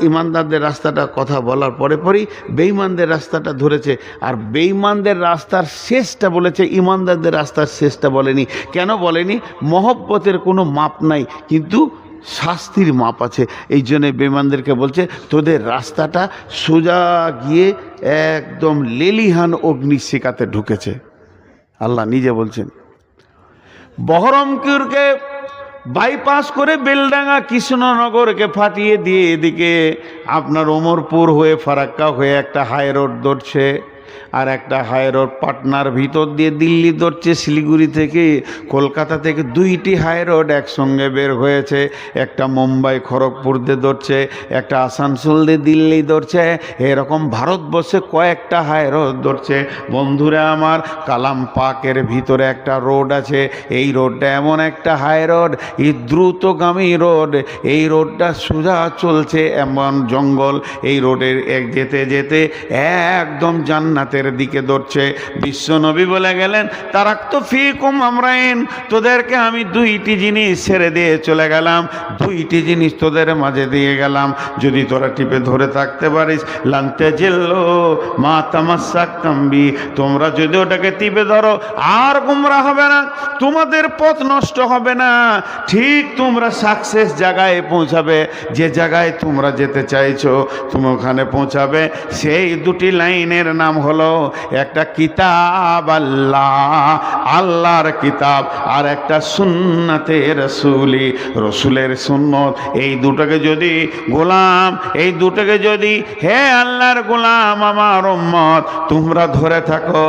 ইমানদারদের রাস্তাটা কথা বলার পরে পরেই বেঈমানদের রাস্তাটা ধরেছে। আর বেঈমানদের রাস্তার শেষটা বলেছে, ইমানদারদের রাস্তার শেষটা বলেনি। কেন বলেনি? মহব্বতের কোনো মাপ নাই, কিন্তু শাস্তির মাপ আছে। এই জন্যে বেঈমানদেরকে বলছে তোদের রাস্তাটা সোজা গিয়ে একদম লেলিহান অগ্নিশিখাতে ঢুকেছে। আল্লাহ নিজে বলছেন। বহরমপুরকে বাইপাস করে বেলডাঙ্গা কৃষ্ণনগরকে ফাটিয়ে দিয়ে এদিকে আপনার ওমরপুর হয়ে ফারাক্কা হয়ে একটা হাই রোড ধরছে। আর একটা হাই রোড পাটনার ভিতর দিয়ে দিল্লি ধরছে। শিলিগুড়ি থেকে, কলকাতা থেকে 2টি হাই রোড একসঙ্গে বের হয়েছে। একটা মুম্বাই খড়গপুর দিয়ে ধরছে, একটা আসানসোল দিয়ে দিল্লি ধরছে। এরকম ভারতবর্ষে কয়েকটা হাই রোড ধরছে। বন্ধুরা আমার, কালাম পাকের ভিতরে একটা রোড আছে। এই রোডটা এমন একটা হাই রোড, এই দ্রুতগামী রোড। এই রোডটা সোজা চলছে এমন জঙ্গল। এই রোডের যেতে যেতে একদম জান্নাতের দিকে দৌড়ছে। বিশ্ব নবী বলে গেলেন, তারাক্তু ফীকুম আমরাইন, তোদেরকে আমি দুইটি জিনিস ছেড়ে দিয়ে চলে গেলাম, দুইটি জিনিস তোদের মাঝে দিয়ে গেলাম, যদি তোরা টিপে ধরে থাকতে পারিস লান তাজিল্লু মা তামাসসাকতুম বি, তোমরা যদি ওটাকে টিপে ধরো আর গুমরা হবে না, তোমাদের পথ নষ্ট হবে না, ঠিক তোমরা সাকসেস জায়গায় পৌঁছাবে, যে জায়গায় তোমরা যেতে চাইছো তুমি ওখানে পৌঁছাবে। সেই দুটি লাইনের নাম হলো, একটা কিতাব আল্লাহ, আল্লাহর কিতাব, আর একটা সুন্নতে রসুলি, রসুলের সুন্নত। এই দুটোকে যদি গোলাম, এই দুটোকে যদি হে আল্লাহর গোলাম আমার উম্মত তোমরা ধরে থাকো,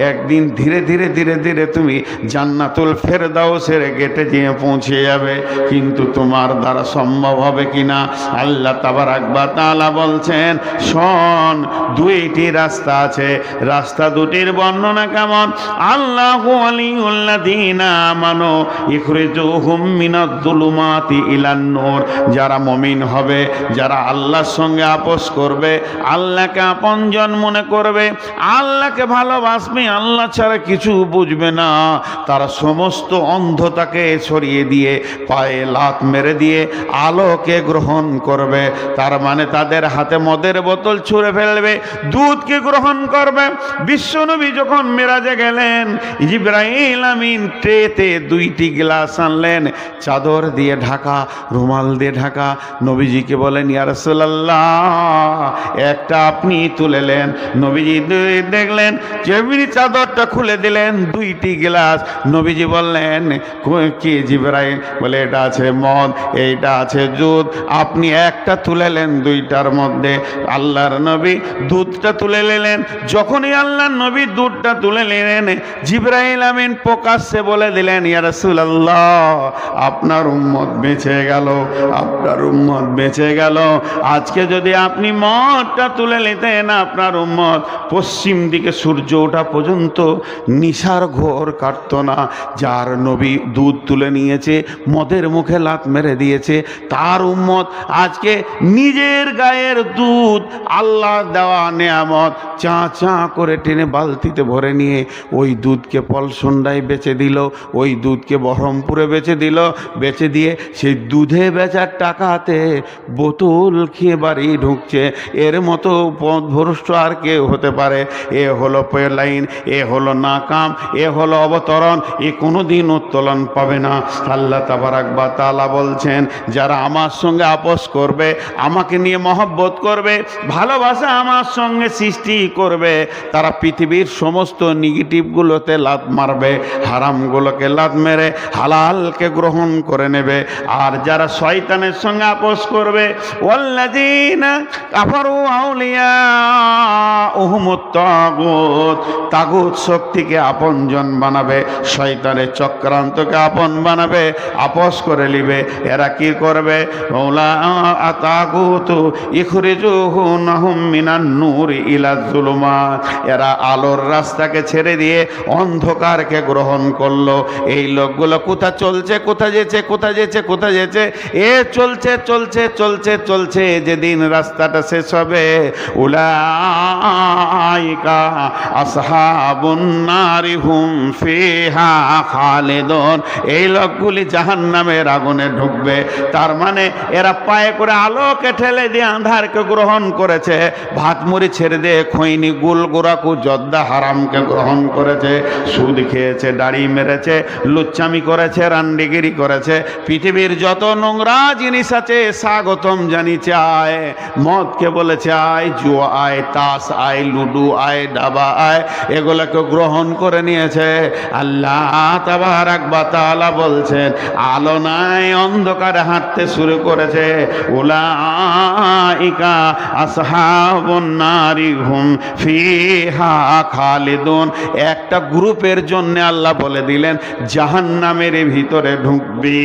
একদিন ধীরে ধীরে ধীরে ধীরে তুমি জান্নাতুল ফেরদাউসের গেটে গিয়ে পৌঁছে যাবে। কিন্তু তোমার দ্বারা সম্ভব হবে কিনা? আল্লাহ তাবারাক ওয়া তাআলা বলছেন, শোন, দুইটি রাস্তা আছে, রাস্তা দুটির বর্ণনা কেমন? আল্লাহু ওয়ালিউল্লাযীনা আমানু ইখরিজুহুম মিনাজ-জুলুমাতি ইলান-নূর, যারা মুমিন হবে, যারা আল্লাহর সঙ্গে আপোস করবে, আল্লাহকে আপনজন মনে করবে, আল্লাহকে ভালোবাসবে, আল্লাহ ছাড়া কিছু বুঝবে না, তারা সমস্ত অন্ধতাকে ছড়িয়ে দিয়ে পায়ে লাত মেরে দিয়ে আলোকে গ্রহণ করবে। তার মানে তাদের হাতে মদের বোতল ছুঁড়ে ফেলবে, দুধকে গ্রহণ করবে। বিশ্বনবী যখন মেরাজে গেলেন, জিবরাইল আমিন ট্রেতে দুইটি গ্লাস আনলেন, চাদর দিয়ে ঢাকা, রুমাল দিয়ে ঢাকা। নবীজিকে বলেন, ইয়া রাসূলুল্লাহ, একটা আপনি তুলেলেন। নবীজি দেখলেন, যেমনি চাদরটা খুলে দিলেন, দুইটি গ্লাস। নবীজি বললেন, কি জিবরাইল? বলে, এটা আছে মদ, এইটা আছে দুধ, আপনি একটা তুলেলেন দুইটার মধ্যে। আল্লাহর নবী দুধটা তুলে নিলেন। যখনই আল্লাহর নবী দুধটা তুলে নিলেন, জিবরাইল আমিন প্রকাশ্যে বলে দিলেন, ইয়া রাসূলুল্লাহ, আপনার উম্মত বেঁচে গেল, আপনার উম্মত বেঁচে গেল। আজকে যদি আপনি মদটা তুলে নিতেন, আপনার উম্মত পশ্চিম দিকে সূর্য ওঠা পর্যন্ত নিশার ঘোর কাটত না। যার নবী দুধ তুলে নিয়েছে, মদের মুখে লাত মেরে দিয়েছে, তার উম্মত আজকে নিজের গায়ের দুধ, আল্লাহ দেওয়া নেয়ামত, চা চা করে টেনে বালতিতে ভরে নিয়ে ওই দুধকে পলসন্ডায় বেচে দিল, ওই দুধকে বহরমপুরে বেচে দিল, বেচে দিয়ে সেই দুধে বেচার টাকাতে বোতল খেয়ে বাড়ি ঢুকছে। এর মতো পথভ্রষ্ট আর কেউ হতে পারে? এ হলো লাইন, এ হলো নাকাম, এ হলো অবতরণ, এ কোনো দিন উত্তোলন পাবে না। আল্লাহ তাবারাক ওয়া তাআলা বলছেন, যারা আমার সঙ্গে আপোস করবে, আমাকে নিয়ে মহব্বত করবে, ভালোবাসা আমার সঙ্গে সৃষ্টি করবে, তারা পৃথিবীর সমস্ত নেগেটিভগুলোতে লাত মারবে, হারামগুলোকে লাত মেরে হালালকে গ্রহণ করে নেবে। আর যারা শয়তানের সঙ্গে আপোস করবে, ওয়াল্লাযীনা কাফারু আউলিয়াউহুমুত তাগুত, তাগুত শক্তিকে আপনজন বানাবে, শয়তানের চক্রান্তকে আপন বানাবে, আপোস করে নিবে। এরা কি করবে? ওলা তাগুতু ইখরিজুহুম মিনান নূর ইলাজ জুলুমাত, এরা আলোর রাস্তাকে ছেড়ে দিয়ে অন্ধকারকে গ্রহণ করলো। এই লোকগুলো কোথা চলছে, কোথা যেছে, কোথা যেছে, কোথা যেছে? এ চলছে চলছে চলছে চলছে, যেদিন রাস্তাটা শেষ হবে, উলাইকা আসহাবুন নারি হুম ফিহা খালিদুন, এই লোকগুলি জাহান্নামের আগুনে ঢুকবে। তার মানে এরা পায়ে করে আলোকে ঠেলে দিয়ে আঁধারকে গ্রহণ করেছে, ভাত মুড়ি ছেড়ে দিয়ে খৈনি গুল গোরাকু জর্দা হারামকে গ্রহণ করেছে, সুদ খেয়েছে, দাড়ি মেরেছে, লুচ্চামি করেছে, রান্ডিগিরি করেছে, পৃথিবীর যত নোংরা জিনিস আছে স্বাগতম জানিয়েছে। আয় মদকে বলেছে আয়, জুয়া আয়, তাস আয়, লুডু আয়, ডাবা আয়, এগুলোকে গ্রহণ করে নিয়েছে। আল্লাহ তাবারাক ওয়া তাআলা বলছেন, আলো নাই, অন্ধকারে হাঁটতে শুরু করেছে। উলাইকা আসহাবুন নারি হুম ফিহা খালিদুন, একটা গ্রুপের জন্য আল্লাহ বলে দিলেন জাহান্নামের ভিতরে ঢুকবি।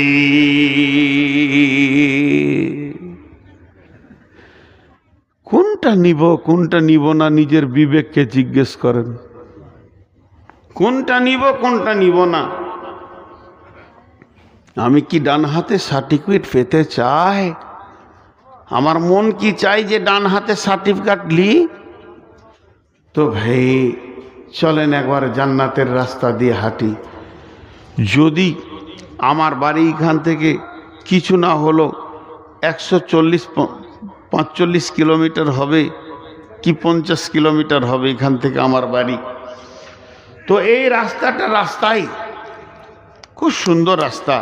কোনটা নিব কোনটা নিব না, নিজের বিবেককে জিজ্ঞেস করেন, কোনটা নিব কোনটা নিব না। আমি কি ডান হাতে সার্টিফিকেট পেতে চাই? আমার মন কি চাই যে ডান হাতে সার্টিফিকেট লি? তো ভাই চলেন একবার জান্নাতের রাস্তা দিয়ে হাঁটি। যদি আমার বাড়ি এখান থেকে কিছু না হলো 140-45 কিলোমিটার হবে কি 50 কিলোমিটার হবে এখান থেকে আমার বাড়ি। তো এই রাস্তাই খুব সুন্দর রাস্তা,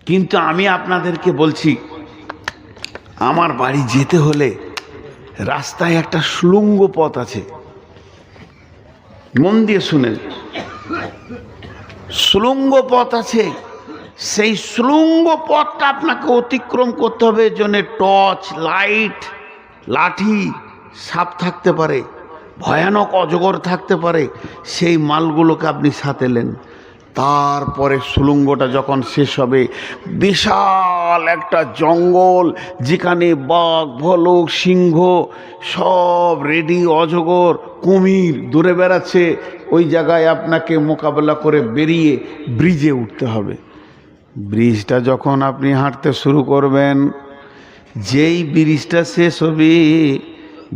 কিন্তু আমি আপনাদেরকে বলছি আমার বাড়ি যেতে হলে রাস্তায় একটা সুড়ঙ্গ পথ আছে। মন দিয়ে শুনেন, সুড়ঙ্গ পথ আছে। সেই সুড়ঙ্গ পথটা আপনাকে অতিক্রম করতে হবে। এর জন্য টর্চ লাইট, লাঠি, সাপ থাকতে পারে, ভয়ানক অজগর থাকতে পারে। সেই মালগুলোকে আপনি সাথে নেন। তারপরে সুড়ঙ্গটা যখন শেষ হবে, বিশাল একটা জঙ্গল, যেখানে বাঘ, ভালুক, সিংহ সব রেডি, অজগর, কুমির দূরে বেড়াচ্ছে। ওই জায়গায় আপনাকে মোকাবেলা করে বেরিয়ে ব্রিজে উঠতে হবে। ব্রিজটা যখন আপনি হাঁটতে শুরু করবেন, যেই ব্রিজটা শেষ হবে,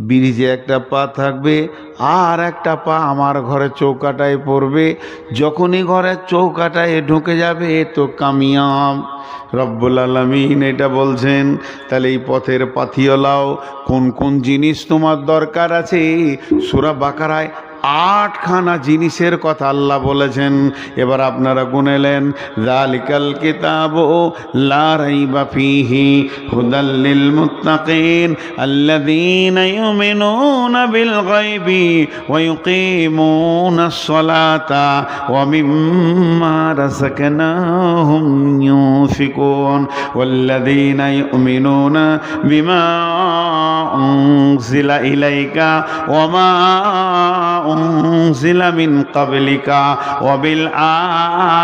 ব্রিজে একটা পা থাকবে আর একটা পা আমার ঘরের চৌকাটায় পড়বে। যখনই ঘরের চৌকাটায় ঢুকে যাবে তো কামিয়াব। রব্বুল আলামিন এটা বলছেন। তাহলে এই পথের পাথিওলাও কোন কোন জিনিস তোমার দরকার আছে, সূরা বাকারায় 8খানা জিনিসের কথা আল্লাহ বলেছেন। এবার আপনারা গুনেলেন, যালিকাল কিতাবু লা রাইবা ফীহি হুদাল লিল মুত্তাকিন আল্লাযীনা ইউমিনুনা বিল গায়বি ওয়া ইউকিমুনাস সালাতা ওয়া মিম্মা রাযাকনাহুম ইউনফিকুন ওয়াল্লাযীনা ইউমিনুনা বিমা উনজিলা ইলাইকা ওয়া মা উনজিলা মিন ক্বাবলিকা ওয়া বিল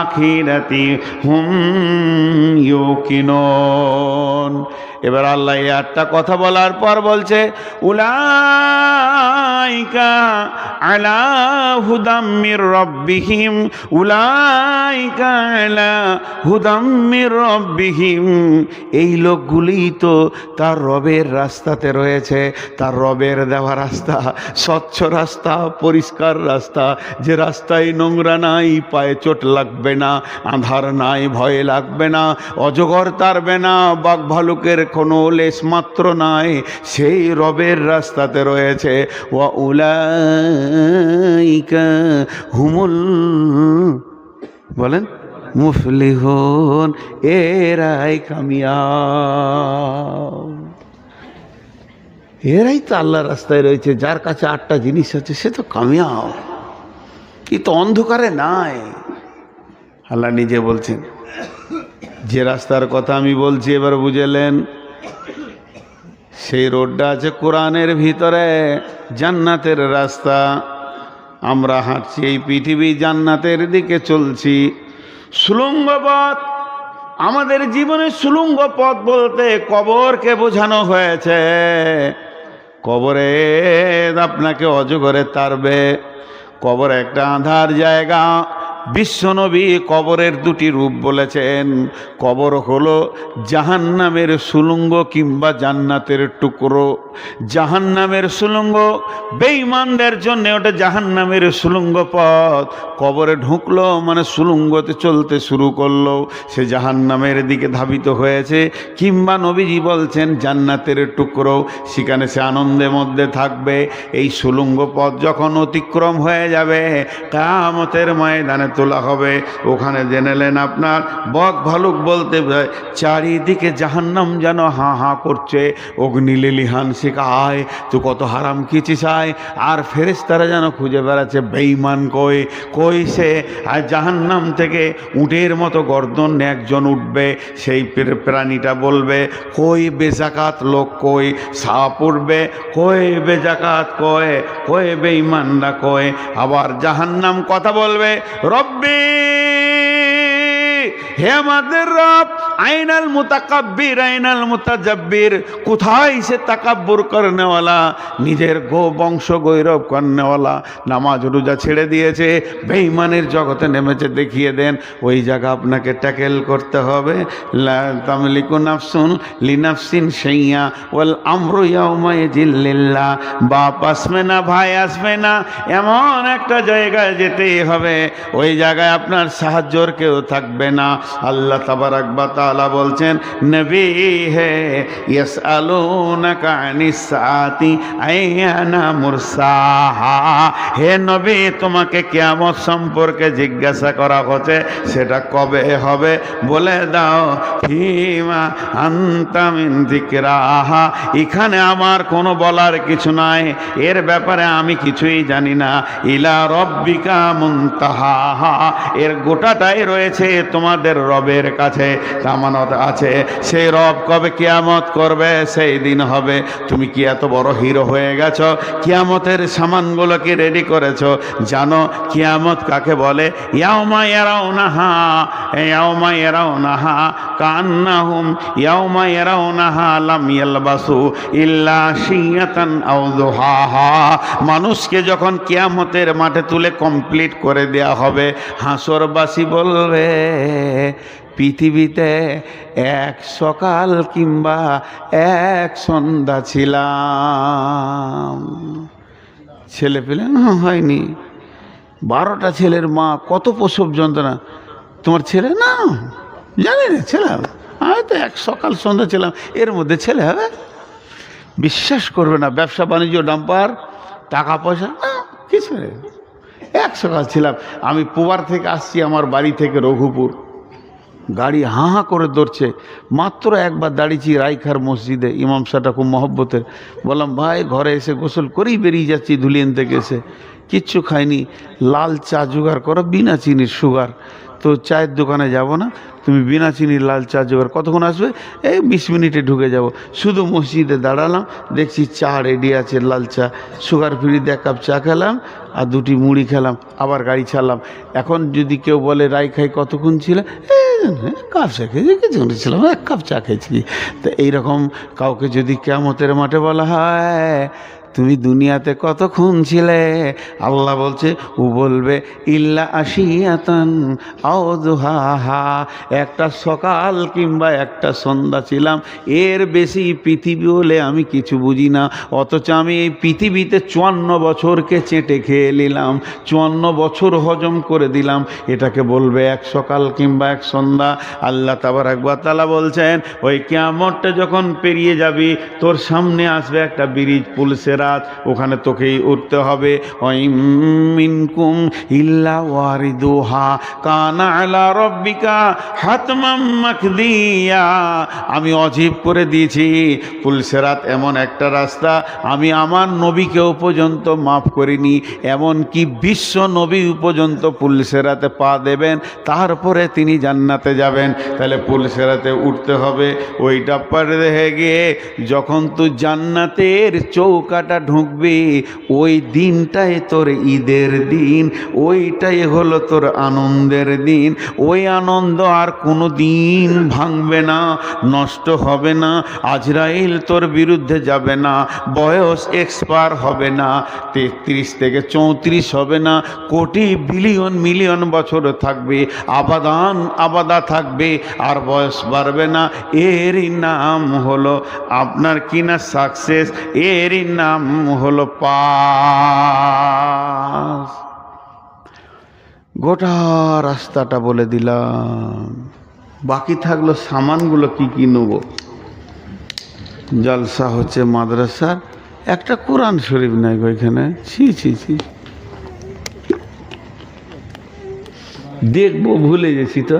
আখিরাতি হুম ইউকিনুন। এবার আল্লাহ এই 8টা কথা বলার পর বলছে, উলাইকা আলা হুদাম মির রাব্বিহিম, উলাইকা আলা হুদাম মির রাব্বিহিম। এই লোকগুলি তো তার রবের রাস্তাতে রয়েছে। তার রবের দেওয়া রাস্তা, স্বচ্ছ রাস্তা, পরিষ্কার রাস্তা, যে রাস্তায় নোংরা নাই, পায়ে চোট লাগবে না, আঁধার নাই, ভয় লাগবে না, অজগর তাড়বে না, বাঘ ভালুকের কোনো লেশ মাত্র নাই, সেই রবের রাস্তাতে রয়েছে। ওয়া উলাইকা হুমুল, বলেন, মুফলিহুন, এরাই কামিয়াব। এরাই তো আল্লাহর রাস্তায় রয়েছে। যার কাছে 8টা জিনিস আছে সে তো কামিয়াব, কি তো অন্ধকারে নাই। আল্লাহ নিজে বলছেন। যে রাস্তার কথা আমি বলছি এবার বুঝলেন, সেই রোডটা আছে কোরআনের ভিতরে, জান্নাতের রাস্তা। আমরা হাঁটছি এই পৃথিবী জান্নাতের দিকে চলছি। সুড়ঙ্গ পথ, আমাদের জীবনে সুড়ঙ্গ পথ বলতে কবরকে বোঝানো হয়েছে। কবরে আপনাকে অজগরে তাড়বে। কবর একটা আঁধার জায়গা। বিশ্বনবী কবরের 2টি রূপ বলেছেন। কবর হলো জাহান্নামের সুড়ঙ্গ কিংবা জান্নাতের টুকরো। জাহান্নামের সুড়ঙ্গ বেঈমানদের জন্য ওটা জাহান্নামের সুড়ঙ্গ পথ। কবরে ঢুকলো মানে সুড়ঙ্গতে চলতে শুরু করলো, সে জাহান্নামের দিকে ধাবিত হয়েছে। কিংবা নবীজি বলছেন জান্নাতের টুকরো, সেখানে সে আনন্দের মধ্যে থাকবে। এই সুড়ঙ্গ পথ যখন অতিক্রম হয়ে যাবে, কিয়ামতের ময়দানে তোলা হবে। ওখানে জেনেলেন আপনার বক ভালুক বলতে চারিদিকে জাহান্নাম যেন হাঁ হাঁ করছে, অগ্নিলিলিহান শেখায় তো কত হারাম খিচিস আয়। আর ফেরেশতারা যেন খুঁজে বেড়াচ্ছে বেঈমান কই কই সে। আর জাহান্নাম থেকে উটের মতো গর্দন একজন উঠবে, সেই প্রাণীটা বলবে কই বেজাকাত লোক কই। সাপ উঠবে, কই বেজাকাত কয়, কই বেঈমানরা কয়। আবার জাহান্নাম কথা বলবে, রব্বি, হে আমাদের রব, আইনাল মুতাকাব্বির আইনাল মুতাজাব্বির, কোথায় সে তাকাব্বুর করনেওয়ালা, নিজের বংশ গৌরব করনেওয়ালা, নামাজ রোজা ছেড়ে দিয়েছে, বেঈমানের জগতে নেমেছে, দেখিয়ে দেন। ওই জায়গা আপনাকে ট্যাকেল করতে হবে। লা তামলিকু নাফসুন লিনাফসিন শাইয়া ওয়াল আমরু ইয়াউমাইযিন লিল্লাহ। বাপ আসবে না, ভাই আসবে না, এমন একটা জায়গায় যেতেই হবে, ওই জায়গায় আপনার সাহায্যর কেউ থাকবে না। আল্লাহ তাবারাক ওয়া তাআলা বলছেন, নবী হে ইয়াসআলুনাকা আনিস সাআতি আইয়ানা মুরসাহা, হে নবী তোমাকে কিয়ামত সম্পর্কে জিজ্ঞাসা করা হচ্ছে, সেটা কবে হবে বলে দাও। ফিমা আনতা মিন যিকরাহা, এখানে আমার কোনো বলার কিছু নাই, এর ব্যাপারে আমি কিছুই জানি না। ইলা রব্বিকা মুনতাহাহা, এর গোটাটাই রয়েছে তোমাদের রবের কাছে, আমানত আছে। সেই রব কবে কিয়ামত করবে সেই দিন হবে। তুমি কি এত বড় হিরো হয়ে গেছো, কিয়ামতের সামানগুলোকে রেডি করেছো? জানো কিয়ামত কাকে বলে? ইয়াউমা ইয়ারাউনাহা, ইয়াউমা ইয়ারাউনাহা কান্নাহুম ইয়াউমা ইয়ারাউনাহা লাম ইয়ালবাসু ইল্লা শিয়াতান আও দুহাহা। মানুষকে যখন কিয়ামতের মাঠে তুলে কমপ্লিট করে দেয়া হবে, হাসরবাসী বলবে পৃথিবীতে এক সকাল কিংবা এক সন্ধ্যা ছিলাম। ছেলে পেলে হয়নি, 12টা ছেলের মা, কত প্রসব যন্ত্রণা। তোমার ছেলে না, জানি না ছেলে হবে, আমি তো এক সকাল সন্ধ্যা ছিলাম, এর মধ্যে ছেলে হবে? বিশ্বাস করবে না, ব্যবসা বাণিজ্য ডাম্পার, টাকা পয়সা কিছু নেই, এক সকাল ছিলাম। আমি পোবার থেকে আসছি, আমার বাড়ি থেকে রঘুপুর, গাড়ি হাঁ হাঁ করে ধরছে। মাত্র একবার দাঁড়িয়েছি রাইখার মসজিদে, ইমাম সাহেবটা খুব মহব্বতের। বললাম ভাই ঘরে এসে গোসল করেই বেরিয়ে যাচ্ছি ধুলিয়ান থেকে এসে, কিচ্ছু খাইনি, লাল চা জোগাড় করো বিনা চিনির, সুগার। তো চায়ের দোকানে যাব না, তুমি বিনা চিনির লাল চা জোগাড়। কতক্ষণ আসবে? এই 20 মিনিটে ঢুকে যাব। শুধু মসজিদে দাঁড়ালাম, দেখছি চা রেডি আছে, লাল চা, সুগার ফ্রি, 1 কাপ চা খেলাম আর 2টি মুড়ি খেলাম, আবার গাড়ি ছাড়লাম। এখন যদি কেউ বলে রাই খাই কতক্ষণ ছিল, কাপ চা খেয়েছি, কিছুক্ষণ ছিলাম, 1 কাপ চা খেয়েছি। তো এইরকম কাউকে যদি কিয়ামতের মাঠে বলা হয় তুমি দুনিয়াতে কতক্ষণ ছিলে, আল্লাহ বলছে, ও বলবে ইল্লা আশিয়াতান আও দুহাহা, একটা সকাল কিংবা একটা সন্ধ্যা ছিলাম, এর বেশি পৃথিবী হলে আমি কিছু বুঝি না। অথচ আমি এই পৃথিবীতে 54 বছরকে চেটে খেয়ে নিলাম, 54 বছর হজম করে দিলাম, এটাকে বলবে এক সকাল কিংবা এক সন্ধ্যা। আল্লাহ তাবারাক ওয়া তাআলা বলছেন, ওই কিয়ামতটা যখন পেরিয়ে যাবি, তোর সামনে আসবে একটা ব্রিজ, পুলসেরা, ওখানে তোকেই উঠতে হবে। মিনকুম ইল্লা ওয়ারিদুহা কানা আলা রাব্বিকা হাতমাম মাকদিয়া, আমি অজীব করে দিয়েছি পুলসেরাত এমন একটা রাস্তা, আমি আমার নবীকেও পর্যন্ত মাফ করিনি, এমন কি বিশ্ব নবী পর্যন্ত পুলসেরাতে পা দেবেন, তারপরে তিনি জান্নাতে যাবেন। তাহলে পুলসেরাতে উঠতে হবে। ওইটা পার হয়ে গিয়ে যখন তুই জান্নাতের চৌকাটা ঢুকবি, ওই দিনটাই তোর ঈদের দিন, ওইটাই হলো তোর আনন্দের দিন। ওই আনন্দ আর কোনো দিন ভাঙবে না, নষ্ট হবে না, আজরাইল তোর বিরুদ্ধে যাবে না, বয়স এক্সপায়ার হবে না, 33 থেকে 34 হবে না, কোটি বিলিয়ন মিলিয়ন বছর থাকবে, আবাদান আবাদা থাকবে, আর বয়স বাড়বে না। এরই নাম হলো আপনার কিনা সাকসেস, এরই নাম হলো পাস। গোটা রাস্তাটা বলে দিলাম, বাকি থাকলো সামানগুলো কি কি নেব। জলসা হচ্ছে মাদ্রাসার, একটা কোরআন শরীফ নাই ওইখানে, ছি ছি ছি, দেখবো ভুলে গেছি। তো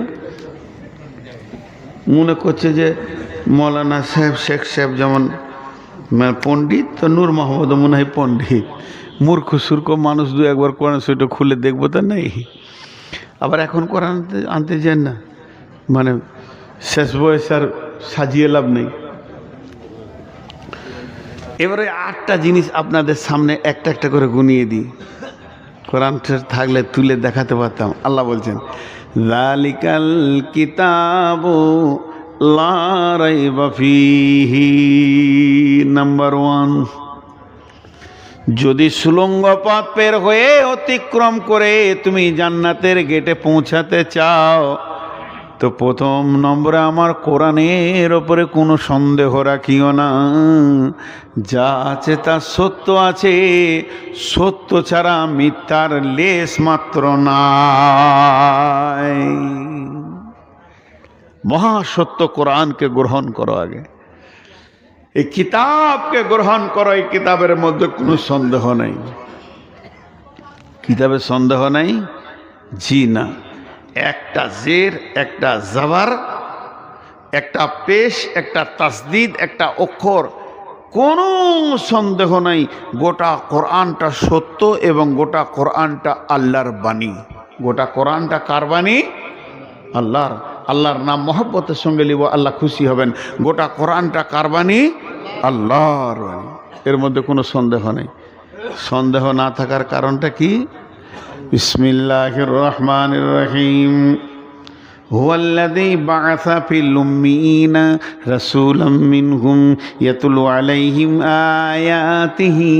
মনে করছে যে মৌলানা সাহেব, শেখ সাহেব যেমন পণ্ডিত, তো নূর মোহাম্মদ মনে হয় পণ্ডিত। মূর্খ সূর্খ মানুষ 2-1 কোরআন শরীফটা খুলে দেখবো তা নেই। আবার এখন কোরআন আনতে যান না, মানে শেষ বয়স আর সাজিয়ে লাভ নেই। এবারে 8টা জিনিস আপনাদের সামনে একটা একটা করে গুনিয়ে দিই, কোরআন থাকলে তুলে দেখাতে পারতাম। আল্লাহ বলছেন, যালিকাল কিতাবু লা রাইবা ফীহি। নাম্বার 1, যদি সুলঙ্গ পথ পের হয়ে অতিক্রম করে তুমি জান্নাতের গেটে পৌঁছাতে চাও, তো প্রথম নম্বরে আমার কোরআনের ওপরে কোনো সন্দেহ রাখিও না। যা আছে তা সত্য আছে, সত্য ছাড়া মিথ্যার লেশ মাত্র নাই। মহাসত্য কোরআনকে গ্রহণ করো, আগে এই কিতাবকে গ্রহণ করো। এই কিতাবের মধ্যে কোনো সন্দেহ নেই। কিতাবে সন্দেহ নেই? জি না। একটা জের, একটা জাবার, একটা পেশ, একটা তাসদিদ, একটা অক্ষর, কোনো সন্দেহ নাই। গোটা কোরআনটা সত্য এবং গোটা কোরআনটা আল্লাহর বাণী। গোটা কোরআনটা কার বাণী? আল্লাহর। আল্লাহর নাম মহব্বতের সঙ্গে লিব, আল্লাহ খুশি হবেন। গোটা কোরআনটা কার বাণী? আল্লাহর বাণী। এর মধ্যে কোনো সন্দেহ নেই। সন্দেহ না থাকার কারণটা কি? বিসমিল্লাহির রহমানির রহিম। হুয়াল্লাযী বা'আসা ফিল উম্মিয়িনা রাসূলাম মিনহুম ইয়াতলু আলাইহিম আয়াতিহি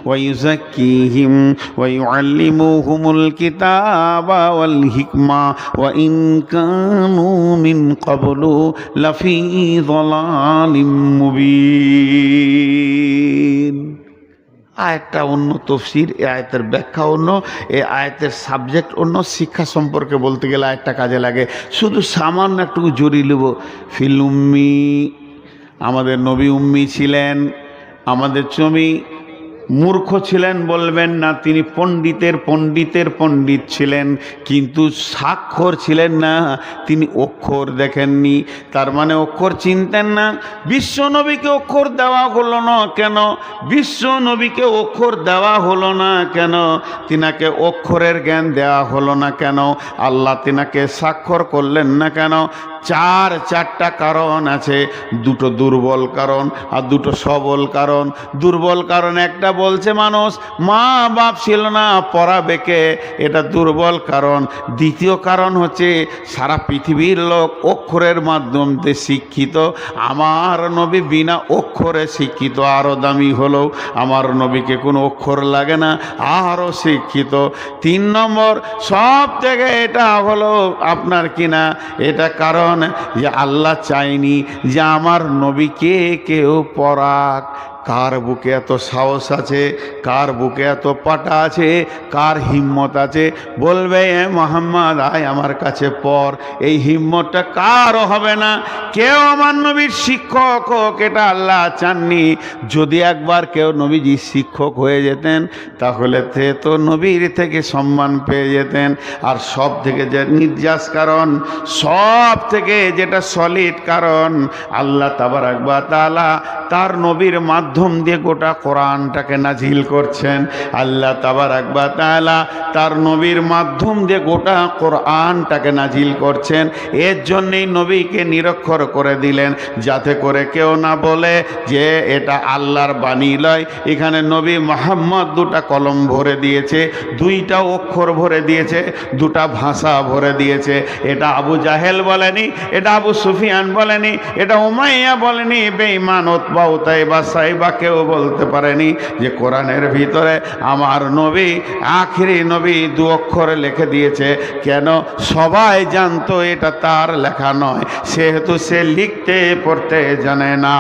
ওয়া ইউযাক্কিহিম ওয়া ইউআল্লিমুহুমুল কিতাবা ওয়াল হিকমা ওয়া ইন কানূ মিন ক্বাবলু লাফী যালালিম মুবিন। আয়াতটা অন্য, তফসির, এই আয়াতের ব্যাখ্যা অন্য, এই আয়াতের সাবজেক্ট অন্য। শিক্ষা সম্পর্কে বলতে গেলে আয়াতটা কাজে লাগে। শুধু সামান্য একটু জড়িয়ে নেব। ফিল উম্মি, আমাদের নবী উম্মি ছিলেন। আমাদের নবী মূর্খ ছিলেন বলবেন না, তিনি পণ্ডিতের পণ্ডিত ছিলেন, কিন্তু স্বাক্ষর ছিলেন না। তিনি অক্ষর দেখেননি, তার মানে অক্ষর চিনতেন না। বিশ্ব নবীকে অক্ষর দেওয়া হলো না কেন? বিশ্ব নবীকে অক্ষর দেওয়া হলো না কেন? তিনাকে অক্ষরের জ্ঞান দেওয়া হলো না কেন? আল্লাহ তিনাকে স্বাক্ষর করলেন না কেন? চারটা কারণ আছে। দুটো দুর্বল কারণ আর দুটো সবল কারণ। দুর্বল কারণ একটা বলছে মানুষ মা বাপ ছিল না, পড়াবে কে, এটা দুর্বল কারণ। দ্বিতীয় কারণ হচ্ছে সারা পৃথিবীর লোক অক্ষরের মাধ্যমে শিক্ষিত, আমার নবী বিনা অক্ষরে শিক্ষিত, আরও দামি হলেও আমার নবীকে কোনো অক্ষর লাগে না, আরও শিক্ষিত। 3 নম্বর সব থেকে এটা হলো আপনার কিনা, এটা কারণ যে আল্লাহ চাইনি যে আমার নবীকে কেউ পড়াক। কার বুকে এত সাহস আছে, কার বুকে এত পাটা আছে, কার হিম্মত আছে বলবে এ মোহাম্মদ আয় আমার কাছে পড়? এই হিম্মতটা কারও হবে না। কেউ আমার নবীর শিক্ষক হোক, এটা আল্লাহ চাননি। যদি একবার কেউ নবীজির শিক্ষক হয়ে যেতেন তাহলে তো নবীর থেকে সম্মান পেয়ে যেতেন। আর সব থেকে যে নির্যাস কারণ, সব থেকে যেটা সলিড কারণ, আল্লাহ তাবারাক ওয়া তাআলা তার নবীর মাধ্যম দিয়ে গোটা কোরআনটাকে নাজিল করছেন। আল্লাহ তাবারাক ওয়া তাআলা তার নবীর মাধ্যম দিয়ে গোটা কোরআনটাকে নাজিল করছেন। এর জন্যই নবীকে নিরক্ষর করে দিলেন, যাতে করে কেউ না বলে যে এটা আল্লাহর বাণী লয়। এখানে নবী মুহাম্মদ 2টা কলম ভরে দিয়েছে, 2টা অক্ষর ভরে দিয়েছে, 2টা ভাষা ভরে দিয়েছে। এটা আবু জাহেল বলেনি, এটা আবু সুফিয়ান বলেনি, এটা উমাইয়া বলেনি, বেঈমান উতবা উতাইবা সাইবা কেউ বলতে পারেনি যে কোরআনের ভিতরে আমার নবী আখিরি নবী 2 অক্ষরে লিখে দিয়েছে। কেন? সবাই জানতো এটা তার লেখা নয়, সেহেতু সে লিখতে পড়তে জানে না।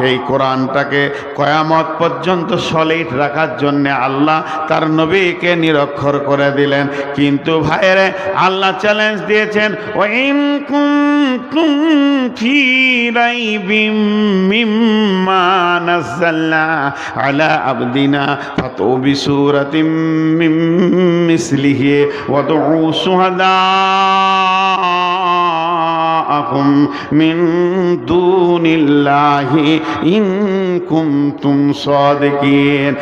এই কোরআনটাকে কিয়ামত পর্যন্ত সলিড রাখার জন্য আল্লাহ তার নবীকে নিরক্ষর করে দিলেন। কিন্তু ভাইরে আল্লাহ চ্যালেঞ্জ দিয়েছেন, ওয়া ইন কুনতুম ফি রাইবিম মিম্মা নাযালনা আলা আবদিনা ফাতু বিসূরাতিম মিন মিসলিহি ওয়াদউ শুহাদাআকুম মিন দুনিল্লাহি ইন কুনতুম সাদিকিন।